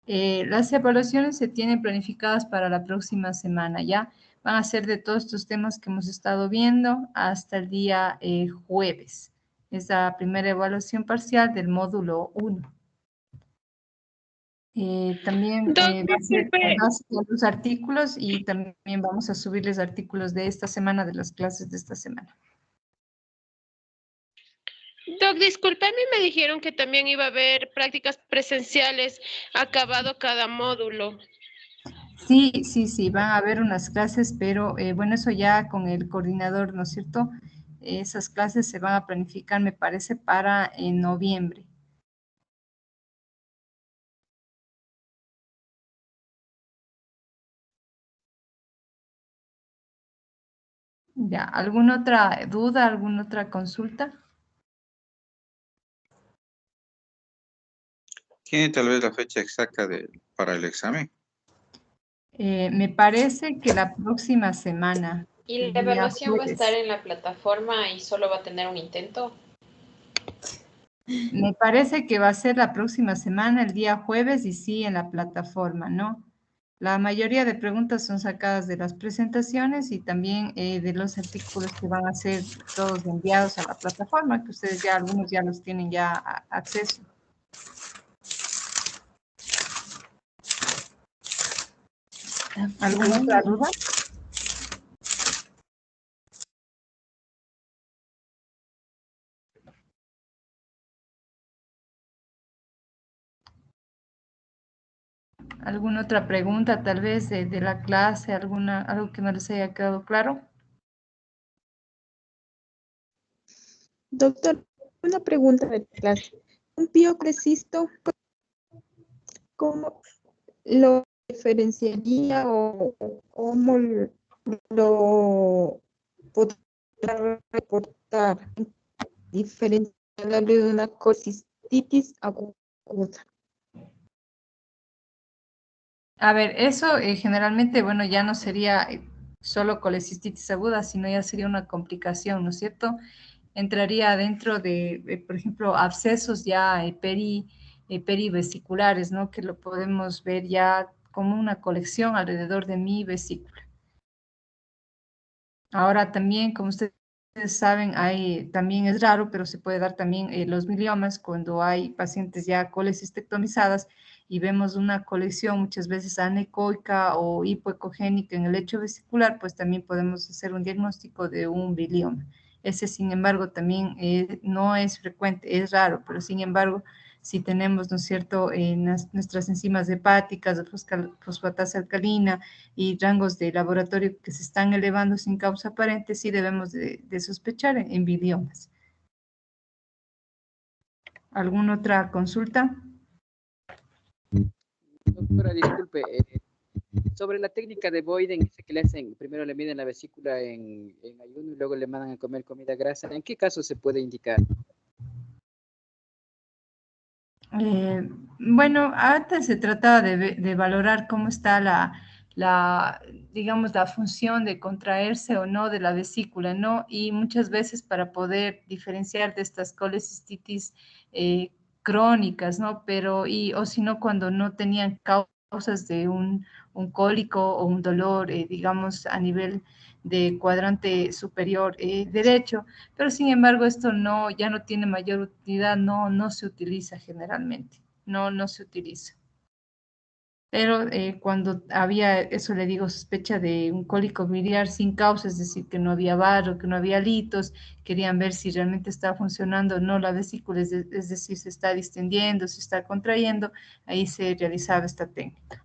Las evaluaciones se tienen planificadas para la próxima semana, ¿ya? Van a ser de todos estos temas que hemos estado viendo hasta el día jueves. Es la primera evaluación parcial del módulo 1. También Doc, va a ser disculpe. con base en los artículos y también vamos a subirles artículos de esta semana, de las clases de esta semana. Doc, disculpe, a mí me dijeron que también iba a haber prácticas presenciales acabado cada módulo. Sí, van a haber unas clases, pero bueno, eso ya con el coordinador, ¿no es cierto? Esas clases se van a planificar, me parece, para noviembre. Ya, ¿alguna otra duda, alguna otra consulta? ¿Tiene tal vez la fecha exacta para el examen? Me parece que la próxima semana, ¿Y el la día evaluación va a estar jueves. en la plataforma y solo va a tener un intento? Me parece que va a ser la próxima semana, el día jueves, y sí en la plataforma, ¿no? La mayoría de preguntas son sacadas de las presentaciones y también de los artículos que van a ser todos enviados a la plataforma, que ustedes ya, algunos ya los tienen ya acceso. ¿Alguna otra duda? ¿Alguna otra pregunta tal vez de la clase, algo que no les haya quedado claro? Doctor, una pregunta de clase. Un pioclecisto, ¿cómo lo diferenciaría o cómo lo podría reportar? Diferenciarlo de una colecistitis aguda. A ver, eso generalmente, bueno, ya no sería solo colecistitis aguda, sino ya sería una complicación, ¿no es cierto? Entraría dentro de, por ejemplo, abscesos ya perivesiculares, ¿no? Que lo podemos ver ya como una colección alrededor de mi vesícula. Ahora también, como ustedes saben, también es raro, pero se puede dar también los miliomas cuando hay pacientes ya colecistectomizadas y vemos una colección muchas veces anecoica o hipoecogénica en el lecho vesicular, pues también podemos hacer un diagnóstico de un bilioma. Ese, sin embargo, también no es frecuente, es raro, pero sin embargo, si tenemos, ¿no es cierto?, nuestras enzimas hepáticas, fosfatasa alcalina y rangos de laboratorio que se están elevando sin causa aparente, sí debemos de sospechar en biliomas. ¿Alguna otra consulta? Doctora, disculpe, sobre la técnica de Boyden, ese que le hacen, primero le miden la vesícula en ayuno y luego le mandan a comer comida grasa, ¿en qué caso se puede indicar? Bueno, antes se trataba de valorar cómo está digamos, la función de contraerse o no de la vesícula, ¿no? Y muchas veces para poder diferenciar de estas colecistitis crónicas, ¿no? O si no, cuando no tenían causas de un cólico o un dolor, digamos, a nivel de cuadrante superior derecho, pero sin embargo esto ya no tiene mayor utilidad, no se utiliza generalmente, no se utiliza. Pero cuando había, eso le digo, sospecha de un cólico biliar sin causa, es decir, que no había barro, que no había litos, querían ver si realmente está funcionando o no la vesícula, es decir, se está distendiendo, se está contrayendo, ahí se realizaba esta técnica.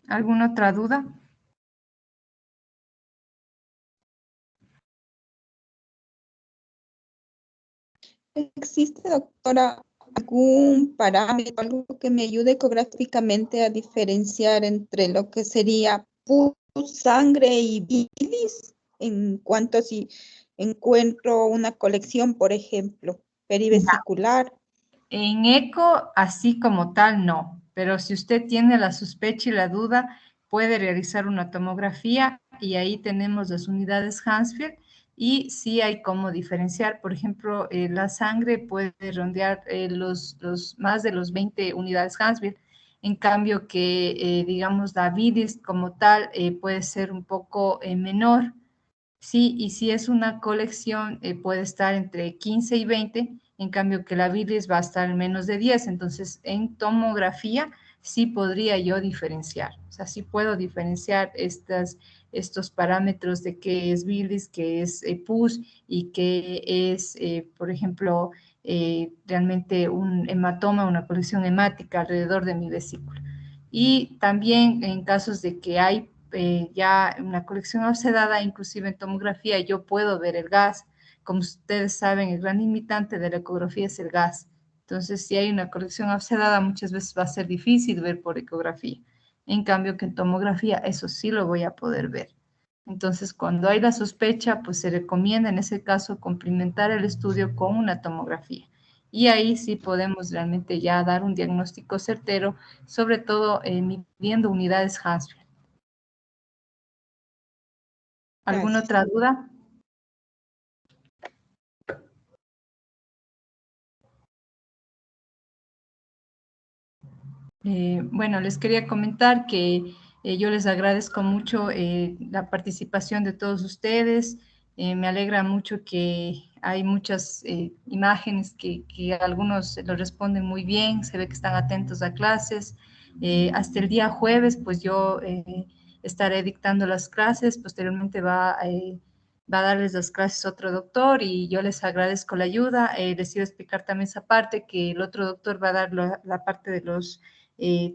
¿Alguna otra duda? ¿Existe, doctora, algún parámetro, algo que me ayude ecográficamente a diferenciar entre lo que sería pus, sangre y bilis, en cuanto a si encuentro una colección, por ejemplo, perivesicular. En eco, así como tal, no. Pero si usted tiene la sospecha y la duda, puede realizar una tomografía y ahí tenemos las unidades Hansfield y sí hay cómo diferenciar. Por ejemplo, la sangre puede rondear los más de los 20 unidades Hansfield. En cambio que, digamos, la bilis como tal puede ser un poco menor. Sí, y si es una colección, puede estar entre 15 y 20, en cambio que la bilis va a estar en menos de 10. Entonces, en tomografía sí podría yo diferenciar. O sea, sí puedo diferenciar estos parámetros de qué es bilis, qué es pus y qué es, por ejemplo, realmente un hematoma, una colección hemática alrededor de mi vesícula. Y también en casos de que hay ya una colección obsedada, inclusive en tomografía, yo puedo ver el gas. Como ustedes saben, el gran limitante de la ecografía es el gas. Entonces, si hay una colección obsedada, muchas veces va a ser difícil ver por ecografía. En cambio, que en tomografía, eso sí lo voy a poder ver. Entonces, cuando hay la sospecha, pues se recomienda en ese caso complementar el estudio con una tomografía. Y ahí sí podemos realmente ya dar un diagnóstico certero, sobre todo midiendo unidades Hansfield. ¿Alguna otra duda? Bueno, les quería comentar que yo les agradezco mucho la participación de todos ustedes. Me alegra mucho que hay muchas imágenes que algunos lo responden muy bien, se ve que están atentos a clases. Hasta el día jueves, pues yo estaré dictando las clases, posteriormente va a darles las clases otro doctor y yo les agradezco la ayuda. Les iba a explicar también esa parte, que el otro doctor va a dar la parte de los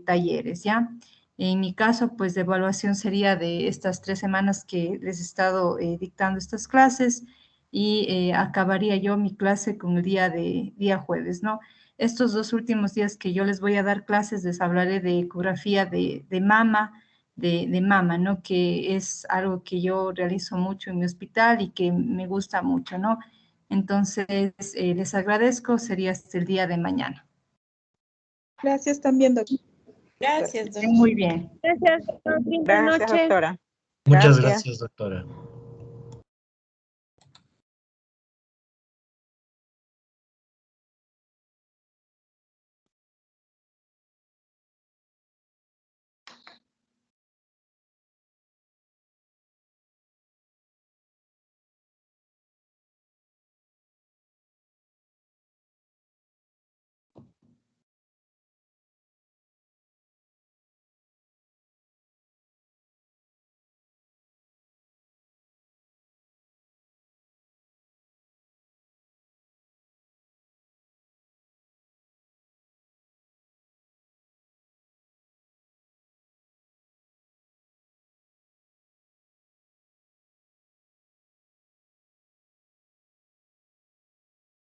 talleres, ¿ya? En mi caso, pues, de evaluación sería de estas 3 semanas que les he estado dictando estas clases y acabaría yo mi clase con el día jueves, ¿no? Estos 2 últimos días que yo les voy a dar clases, les hablaré de ecografía de mama, ¿no? Que es algo que yo realizo mucho en mi hospital y que me gusta mucho, ¿no? Entonces, les agradezco, sería hasta el día de mañana. Gracias también, doctor. Gracias, doctor. Muy bien. Gracias, doctor. Linda Gracias, noche. doctora. Muchas gracias, doctora.